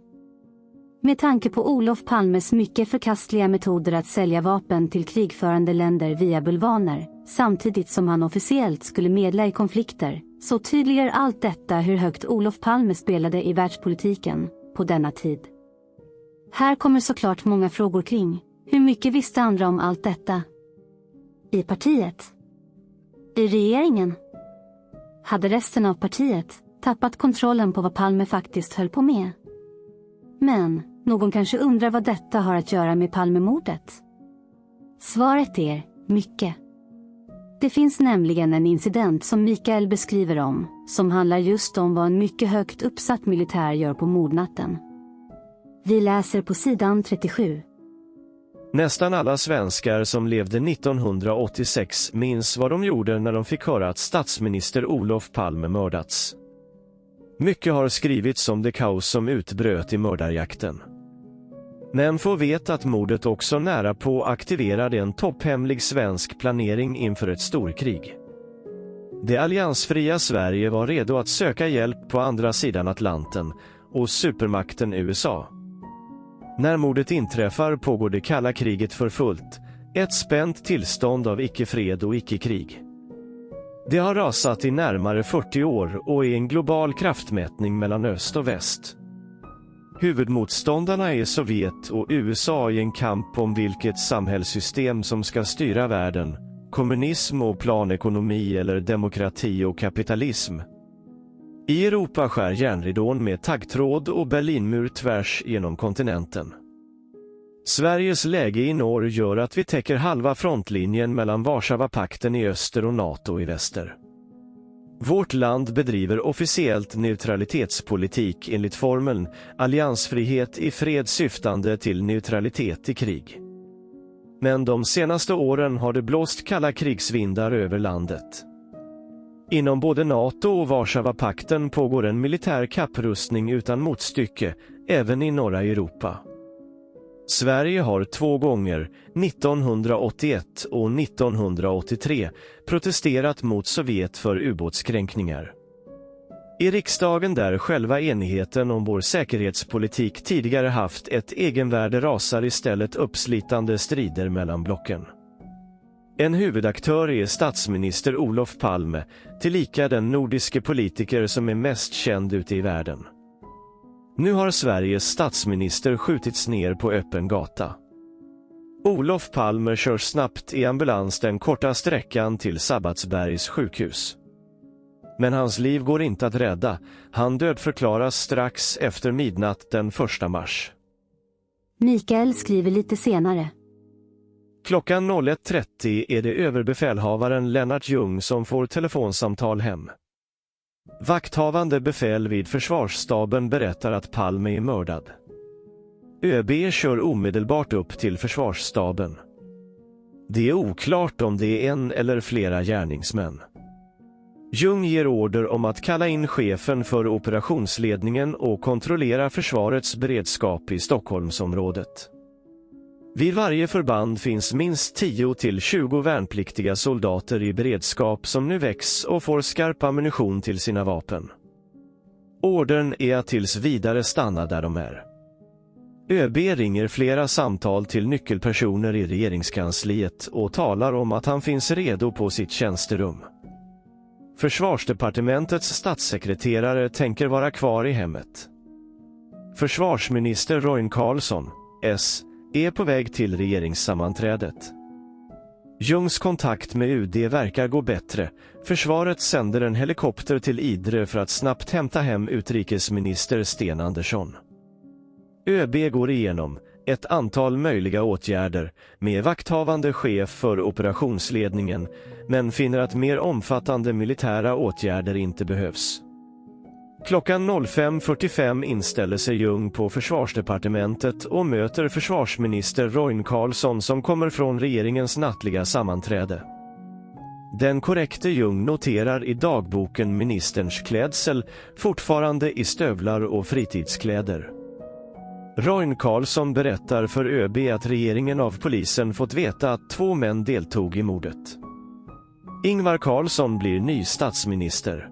Med tanke på Olof Palmes mycket förkastliga metoder att sälja vapen till krigförande länder via bulvaner, samtidigt som han officiellt skulle medla i konflikter, så tydliggör allt detta hur högt Olof Palme spelade i världspolitiken på denna tid. Här kommer såklart många frågor kring, hur mycket visste andra om allt detta? I partiet? I regeringen? Hade resten av partiet tappat kontrollen på vad Palme faktiskt höll på med? Men någon kanske undrar vad detta har att göra med Palmemordet. Svaret är mycket. Det finns nämligen en incident som Mikael beskriver om, som handlar just om vad en mycket högt uppsatt militär gör på mordnatten. Vi läser på sidan 37. Nästan alla svenskar som levde 1986 minns vad de gjorde när de fick höra att statsminister Olof Palme mördats. Mycket har skrivits om det kaos som utbröt i mördarjakten. Men få veta att mordet också nära på aktiverade en topphemlig svensk planering inför ett storkrig. Det alliansfria Sverige var redo att söka hjälp på andra sidan Atlanten, och supermakten USA. När mordet inträffar pågår det kalla kriget för fullt, ett spänt tillstånd av icke-fred och icke-krig. Det har rasat i närmare 40 år och är en global kraftmätning mellan öst och väst. Huvudmotståndarna är Sovjet och USA i en kamp om vilket samhällssystem som ska styra världen, kommunism och planekonomi eller demokrati och kapitalism. I Europa skär järnridån med taggtråd och Berlinmur tvärs genom kontinenten. Sveriges läge i norr gör att vi täcker halva frontlinjen mellan Warszawapakten i öster och NATO i väster. Vårt land bedriver officiellt neutralitetspolitik enligt formeln alliansfrihet i fred syftande till neutralitet i krig. Men de senaste åren har det blåst kalla krigsvindar över landet. Inom både NATO och Warszawapakten pågår en militär kapprustning utan motstycke, även i norra Europa. Sverige har 2 gånger, 1981 och 1983, protesterat mot Sovjet för ubåtskränkningar. I riksdagen där själva enigheten om vår säkerhetspolitik tidigare haft ett egenvärde rasar istället uppslitande strider mellan blocken. En huvudaktör är statsminister Olof Palme, tillika den nordiske politiker som är mest känd ute i världen. Nu har Sveriges statsminister skjutits ner på öppen gata. Olof Palme kör snabbt i ambulans den korta sträckan till Sabbatsbergs sjukhus. Men hans liv går inte att rädda, han dödförklaras strax efter midnatt den 1 mars. Mikael skriver lite senare. Klockan 01.30 är det överbefälhavaren Lennart Ljung som får telefonsamtal hem. Vakthavande befäl vid försvarsstaben berättar att Palme är mördad. ÖB kör omedelbart upp till försvarsstaben. Det är oklart om det är en eller flera gärningsmän. Ljung ger order om att kalla in chefen för operationsledningen och kontrollera försvarets beredskap i Stockholmsområdet. Vid varje förband finns minst 10-20 värnpliktiga soldater i beredskap som nu väcks och får skarp ammunition till sina vapen. Ordern är att tills vidare stanna där de är. ÖB ringer flera samtal till nyckelpersoner i regeringskansliet och talar om att han finns redo på sitt tjänsterum. Försvarsdepartementets statssekreterare tänker vara kvar i hemmet. Försvarsminister Roine Carlsson, S, är på väg till regeringssammanträdet. Ljungs kontakt med UD verkar gå bättre. Försvaret sänder en helikopter till Idre för att snabbt hämta hem utrikesminister Sten Andersson. ÖB går igenom ett antal möjliga åtgärder med vakthavande chef för operationsledningen, men finner att mer omfattande militära åtgärder inte behövs. Klockan 05.45 inställer sig Ljung på försvarsdepartementet och möter försvarsminister Roine Carlsson som kommer från regeringens nattliga sammanträde. Den korrekte Ljung noterar i dagboken ministerns klädsel, fortfarande i stövlar och fritidskläder. Roine Carlsson berättar för ÖB att regeringen av polisen fått veta att 2 män deltog i mordet. Ingvar Carlsson blir ny statsminister.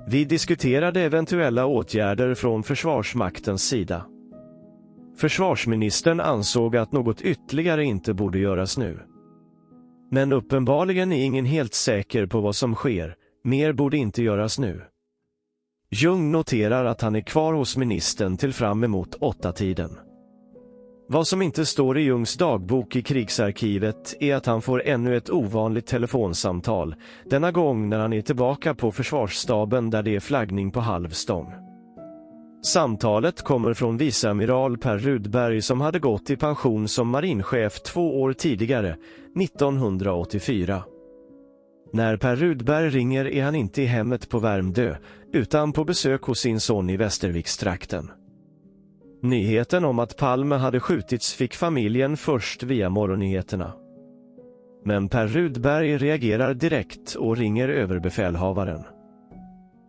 Vi diskuterade eventuella åtgärder från Försvarsmaktens sida. Försvarsministern ansåg att något ytterligare inte borde göras nu. Men uppenbarligen är ingen helt säker på vad som sker, mer borde inte göras nu. Ljung noterar att han är kvar hos ministern till fram emot 8-tiden. Vad som inte står i Ljungs dagbok i krigsarkivet är att han får ännu ett ovanligt telefonsamtal, denna gång när han är tillbaka på försvarsstaben där det är flaggning på halvstång. Samtalet kommer från viceamiral Per Rudberg som hade gått i pension som marinchef 2 år tidigare, 1984. När Per Rudberg ringer är han inte i hemmet på Värmdö, utan på besök hos sin son i Västervikstrakten. Nyheten om att Palme hade skjutits fick familjen först via morgonnyheterna. Men Per Rudberg reagerar direkt och ringer överbefälhavaren.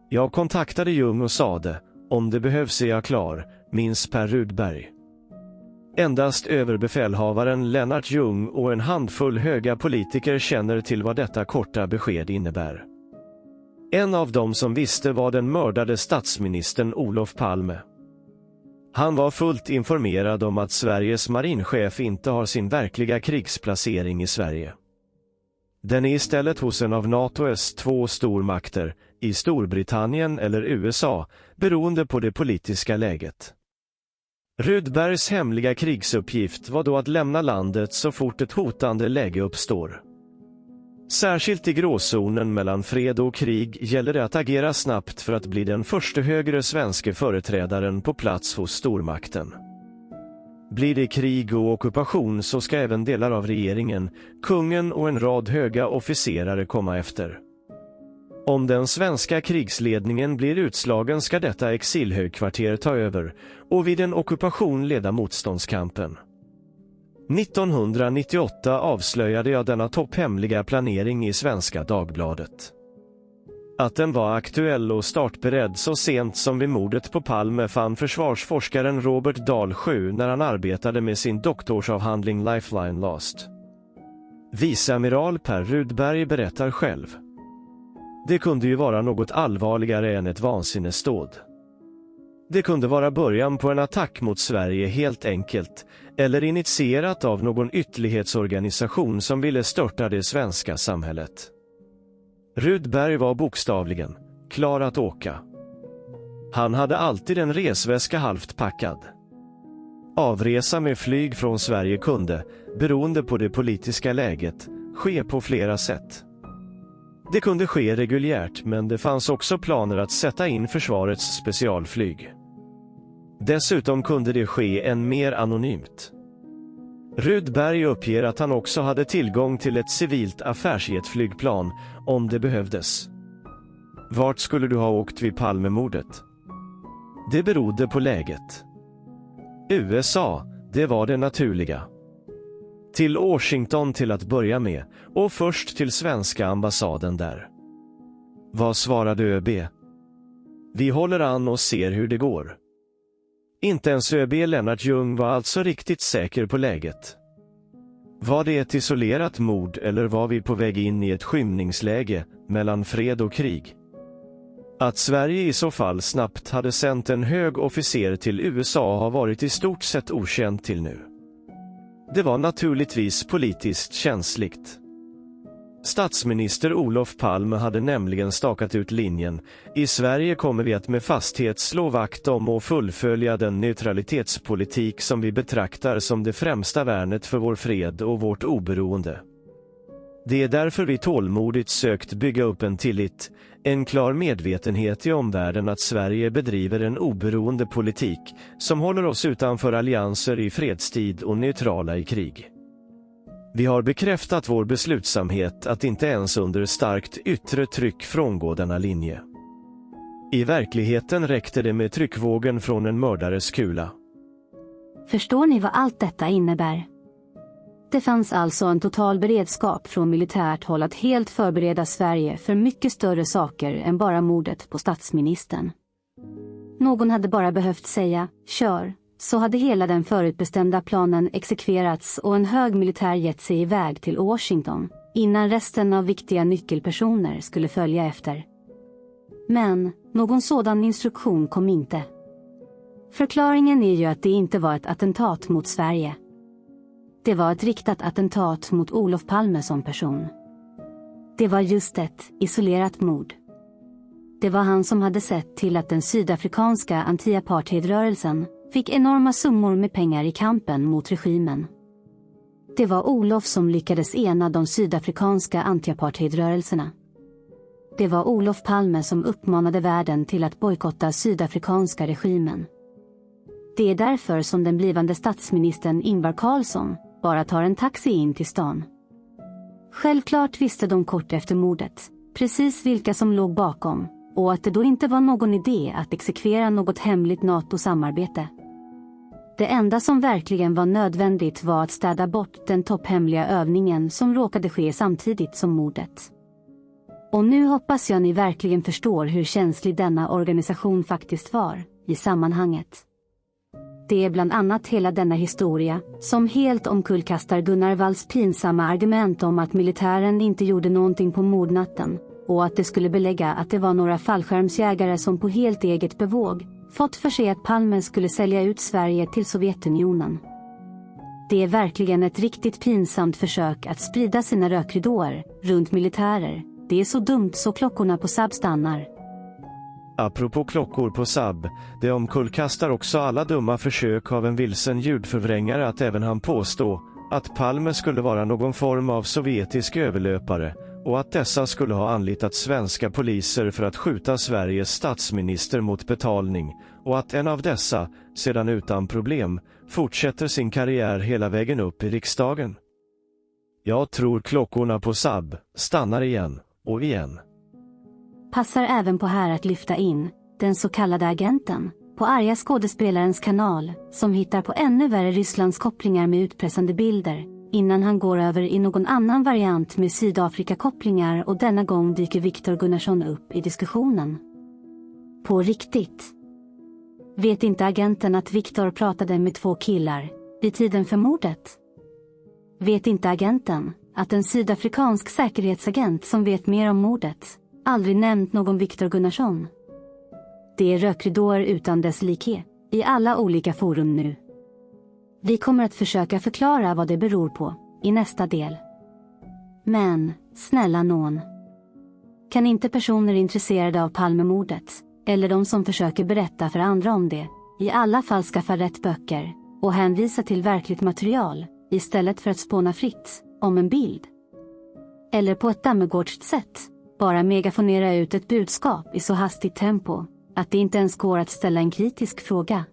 Jag kontaktade Ljung och sade, om det behövs är jag klar, minns Per Rudberg. Endast överbefälhavaren Lennart Ljung och en handfull höga politiker känner till vad detta korta besked innebär. En av dem som visste var den mördade statsministern Olof Palme. Han var fullt informerad om att Sveriges marinchef inte har sin verkliga krigsplacering i Sverige. Den är istället hos en av NATO:s 2 stormakter, i Storbritannien eller USA, beroende på det politiska läget. Rydbergs hemliga krigsuppgift var då att lämna landet så fort ett hotande läge uppstår. Särskilt i gråzonen mellan fred och krig gäller det att agera snabbt för att bli den första högre svenska företrädaren på plats hos stormakten. Blir det krig och ockupation så ska även delar av regeringen, kungen och en rad höga officerare komma efter. Om den svenska krigsledningen blir utslagen ska detta exilhögkvarter ta över och vid en ockupation leda motståndskampen. 1998 avslöjade jag denna topphemliga planering i Svenska Dagbladet. Att den var aktuell och startberedd så sent som vid mordet på Palme fann försvarsforskaren Robert Dahlsjö när han arbetade med sin doktorsavhandling Lifeline Lost. Viceamiral Per Rydberg berättar själv. Det kunde ju vara något allvarligare än ett vansinnesdåd. Det kunde vara början på en attack mot Sverige helt enkelt, eller initierat av någon ytterlighetsorganisation som ville störta det svenska samhället. Rydberg var bokstavligen klar att åka. Han hade alltid en resväska halvt packad. Avresa med flyg från Sverige kunde, beroende på det politiska läget, ske på flera sätt. Det kunde ske reguljärt, men det fanns också planer att sätta in försvarets specialflyg. Dessutom kunde det ske än mer anonymt. Rydberg uppger att han också hade tillgång till ett civilt affärsjetflygplan om det behövdes. Vart skulle du ha åkt vid Palmemordet? Det berodde på läget. USA, det var det naturliga. Till Washington till att börja med, och först till svenska ambassaden där. Vad svarade ÖB? Vi håller an och ser hur det går. Inte ens ÖB Lennart Ljung var alltså riktigt säker på läget. Var det ett isolerat mord eller var vi på väg in i ett skymningsläge mellan fred och krig? Att Sverige i så fall snabbt hade sänt en hög officer till USA har varit i stort sett okänt till nu. Det var naturligtvis politiskt känsligt. Statsminister Olof Palme hade nämligen stakat ut linjen. I Sverige kommer vi att med fasthet slå vakt om och fullfölja den neutralitetspolitik som vi betraktar som det främsta värnet för vår fred och vårt oberoende. Det är därför vi tålmodigt sökt bygga upp en tillit, en klar medvetenhet i omvärlden att Sverige bedriver en oberoende politik som håller oss utanför allianser i fredstid och neutrala i krig. Vi har bekräftat vår beslutsamhet att inte ens under starkt yttre tryck frångå denna linje. I verkligheten räckte det med tryckvågen från en mördares kula. Förstår ni vad allt detta innebär? Det fanns alltså en total beredskap från militärt håll att helt förbereda Sverige för mycket större saker än bara mordet på statsministern. Någon hade bara behövt säga "kör", så hade hela den förutbestämda planen exekverats och en hög militär gett sig iväg till Washington innan resten av viktiga nyckelpersoner skulle följa efter. Men någon sådan instruktion kom inte. Förklaringen är ju att det inte var ett attentat mot Sverige. Det var ett riktat attentat mot Olof Palme som person. Det var just ett isolerat mord. Det var han som hade sett till att den sydafrikanska anti-apartheidrörelsen fick enorma summor med pengar i kampen mot regimen. Det var Olof som lyckades ena de sydafrikanska anti-apartheidrörelserna. Det var Olof Palme som uppmanade världen till att bojkotta sydafrikanska regimen. Det är därför som den blivande statsministern Ingvar Carlsson bara tar en taxi in till stan. Självklart visste de kort efter mordet precis vilka som låg bakom och att det då inte var någon idé att exekvera något hemligt NATO-samarbete. Det enda som verkligen var nödvändigt var att städa bort den topphemliga övningen som råkade ske samtidigt som mordet. Och nu hoppas jag ni verkligen förstår hur känslig denna organisation faktiskt var i sammanhanget. Det är bland annat hela denna historia som helt omkullkastar Gunnar Walls pinsamma argument om att militären inte gjorde någonting på mordnatten och att det skulle belägga att det var några fallskärmsjägare som på helt eget bevåg fått för sig att Palme skulle sälja ut Sverige till Sovjetunionen. Det är verkligen ett riktigt pinsamt försök att sprida sina rökridåer runt militärer. Det är så dumt så klockorna på Saab stannar. Apropå klockor på Saab, det omkullkastar också alla dumma försök av en vilsen ljudförvrängare att även han påstå att Palme skulle vara någon form av sovjetisk överlöpare och att dessa skulle ha anlitat svenska poliser för att skjuta Sveriges statsminister mot betalning och att en av dessa, sedan utan problem, fortsätter sin karriär hela vägen upp i riksdagen. Jag tror klockorna på Saab stannar igen och igen. Passar även på här att lyfta in den så kallade agenten på arga skådespelarens kanal som hittar på ännu värre Rysslands kopplingar med utpressande bilder innan han går över i någon annan variant med Sydafrika-kopplingar och denna gång dyker Viktor Gunnarsson upp i diskussionen. På riktigt. Vet inte agenten att Viktor pratade med 2 killar vid tiden för mordet? Vet inte agenten att en sydafrikansk säkerhetsagent som vet mer om mordet aldrig nämnt någon Viktor Gunnarsson? Det är rökridåer utan dess like i alla olika forum nu. Vi kommer att försöka förklara vad det beror på i nästa del. Men, snälla nån. Kan inte personer intresserade av Palmemordet, eller de som försöker berätta för andra om det, i alla fall skaffa rätt böcker och hänvisa till verkligt material istället för att spåna fritt om en bild? Eller på ett dammegårdskt sätt bara megafonera ut ett budskap i så hastigt tempo att det inte ens går att ställa en kritisk fråga?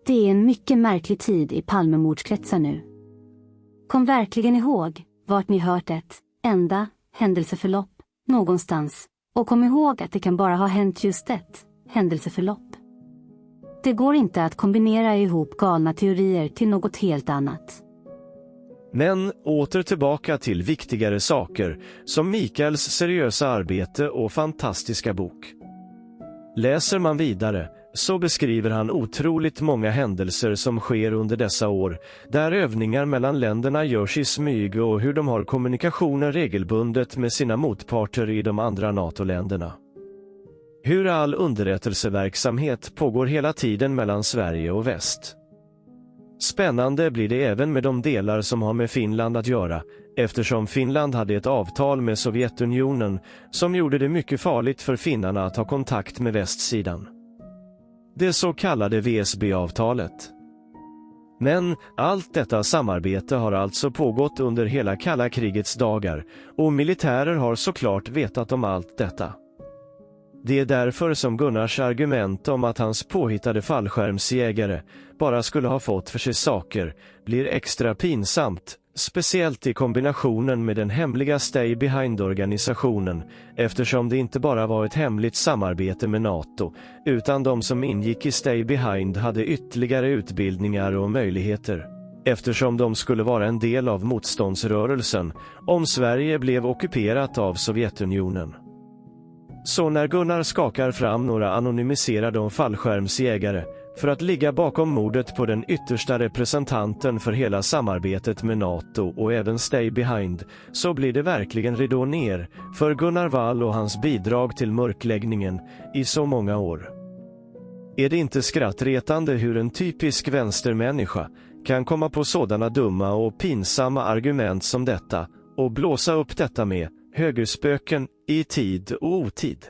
Det är en mycket märklig tid i Palmemordskretsar nu. Kom verkligen ihåg vart ni hört ett enda händelseförlopp någonstans, och kom ihåg att det kan bara ha hänt just ett händelseförlopp. Det går inte att kombinera ihop galna teorier till något helt annat. Men åter tillbaka till viktigare saker som Mikaels seriösa arbete och fantastiska bok. Läser man vidare så beskriver han otroligt många händelser som sker under dessa år, där övningar mellan länderna görs i smyg och hur de har kommunikationer regelbundet med sina motparter i de andra NATO-länderna. Hur all underrättelseverksamhet pågår hela tiden mellan Sverige och väst. Spännande blir det även med de delar som har med Finland att göra, eftersom Finland hade ett avtal med Sovjetunionen som gjorde det mycket farligt för finnarna att ha kontakt med västsidan. Det så kallade VSB-avtalet. Men allt detta samarbete har alltså pågått under hela kalla krigets dagar, och militärer har såklart vetat om allt detta. Det är därför som Gunnars argument om att hans påhittade fallskärmsjägare bara skulle ha fått för sig saker blir extra pinsamt, speciellt i kombinationen med den hemliga Stay Behind-organisationen, eftersom det inte bara var ett hemligt samarbete med NATO, utan de som ingick i Stay Behind hade ytterligare utbildningar och möjligheter, eftersom de skulle vara en del av motståndsrörelsen om Sverige blev ockuperat av Sovjetunionen. Så när Gunnar skakar fram några anonymiserade fallskärmsjägare för att ligga bakom mordet på den yttersta representanten för hela samarbetet med NATO och även Stay Behind, så blir det verkligen ridå ner för Gunnar Wall och hans bidrag till mörkläggningen i så många år. Är det inte skrattretande hur en typisk vänstermänniska kan komma på sådana dumma och pinsamma argument som detta och blåsa upp detta med högerspöken i tid och otid?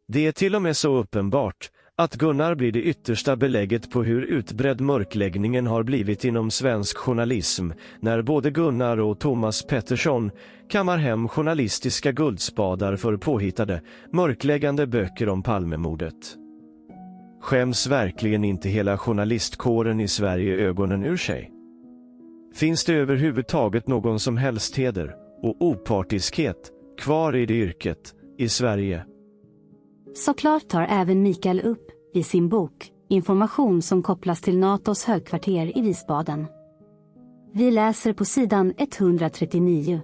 Det är till och med så uppenbart att Gunnar blir det yttersta belägget på hur utbredd mörkläggningen har blivit inom svensk journalism när både Gunnar och Thomas Pettersson kammar hem journalistiska guldspadar för påhittade, mörkläggande böcker om Palmemordet. Skäms verkligen inte hela journalistkåren i Sverige ögonen ur sig? Finns det överhuvudtaget någon som helst heder och opartiskhet kvar i det yrket i Sverige? Såklart tar även Mikael upp i sin bok information som kopplas till NATOs högkvarter i Wiesbaden. Vi läser på sidan 139.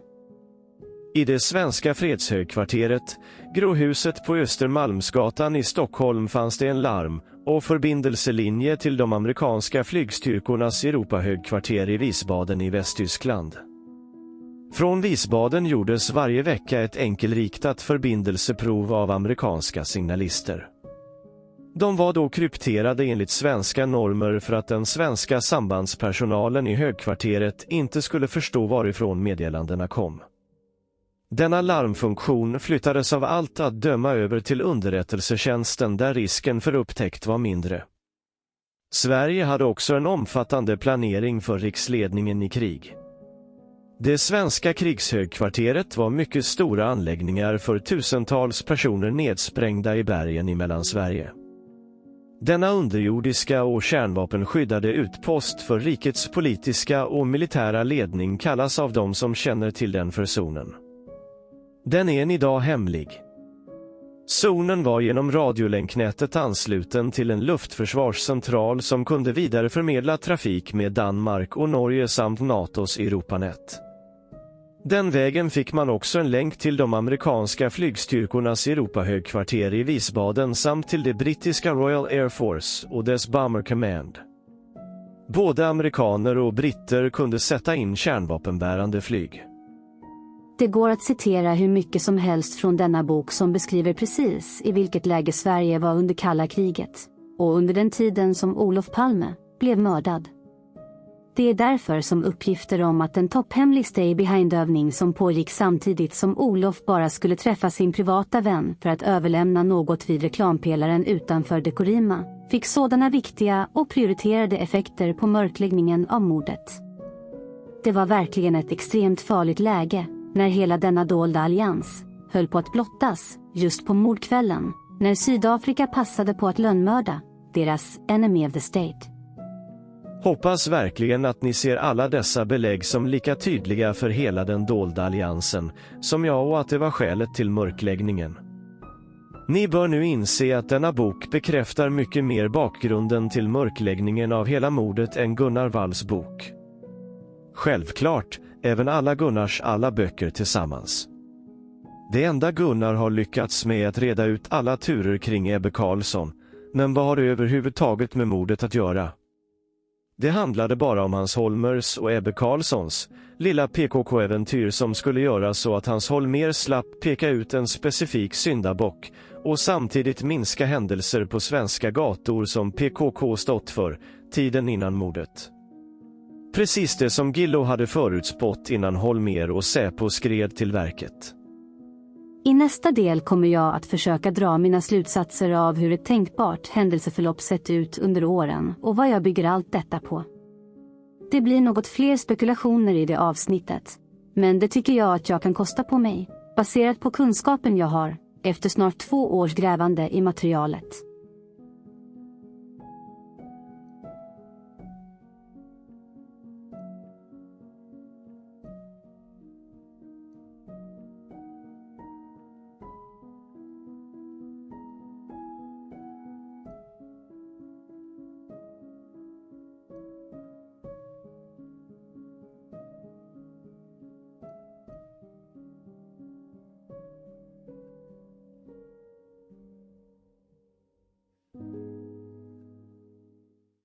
I det svenska fredshögkvarteret, Gråhuset på Östermalmsgatan i Stockholm, fanns det en larm- och förbindelselinje till de amerikanska flygstyrkornas Europahögkvarter i Wiesbaden i Västtyskland. Från Wiesbaden gjordes varje vecka ett enkelriktat förbindelseprov av amerikanska signalister. De var då krypterade enligt svenska normer för att den svenska sambandspersonalen i högkvarteret inte skulle förstå varifrån meddelandena kom. Denna larmfunktion flyttades av allt att döma över till underrättelsetjänsten där risken för upptäckt var mindre. Sverige hade också en omfattande planering för riksledningen i krig. Det svenska krigshögkvarteret var mycket stora anläggningar för tusentals personer nedsprängda i bergen i Mellansverige. Denna underjordiska och kärnvapenskyddade utpost för rikets politiska och militära ledning kallas av de som känner till den för zonen. Den är än idag hemlig. Zonen var genom radiolänknätet ansluten till en luftförsvarscentral som kunde vidareförmedla trafik med Danmark och Norge samt NATOs Europanät. Den vägen fick man också en länk till de amerikanska flygstyrkornas Europahögkvarter i Wiesbaden samt till det brittiska Royal Air Force och dess Bomber Command. Både amerikaner och britter kunde sätta in kärnvapenbärande flyg. Det går att citera hur mycket som helst från denna bok som beskriver precis i vilket läge Sverige var under kalla kriget och under den tiden som Olof Palme blev mördad. Det är därför som uppgifter om att en topphemlig stay behind-övning som pågick samtidigt som Olof bara skulle träffa sin privata vän för att överlämna något vid reklampelaren utanför Dekorima fick sådana viktiga och prioriterade effekter på mörkläggningen av mordet. Det var verkligen ett extremt farligt läge när hela denna dolda allians höll på att blottas just på mordkvällen när Sydafrika passade på att lönnmörda deras enemy of the state. Hoppas verkligen att ni ser alla dessa belägg som lika tydliga för hela den dolda alliansen som jag och att det var skälet till mörkläggningen. Ni bör nu inse att denna bok bekräftar mycket mer bakgrunden till mörkläggningen av hela mordet än Gunnar Walls bok. Självklart, även alla Gunnars alla böcker tillsammans. Det enda Gunnar har lyckats med är att reda ut alla turer kring Ebbe Carlsson, men vad har det överhuvudtaget med mordet att göra? Det handlade bara om Hans Holmers och Ebbe Carlssons lilla PKK-äventyr som skulle göra så att Hans Holmér slapp peka ut en specifik syndabock och samtidigt minska händelser på svenska gator som PKK stått för tiden innan mordet. Precis det som Gillo hade förutspått innan Holmér och Säpo skred till verket. I nästa del kommer jag att försöka dra mina slutsatser av hur ett tänkbart händelseförlopp sett ut under åren och vad jag bygger allt detta på. Det blir något fler spekulationer i det avsnittet, men det tycker jag att jag kan kosta på mig, baserat på kunskapen jag har efter snart 2 års grävande i materialet.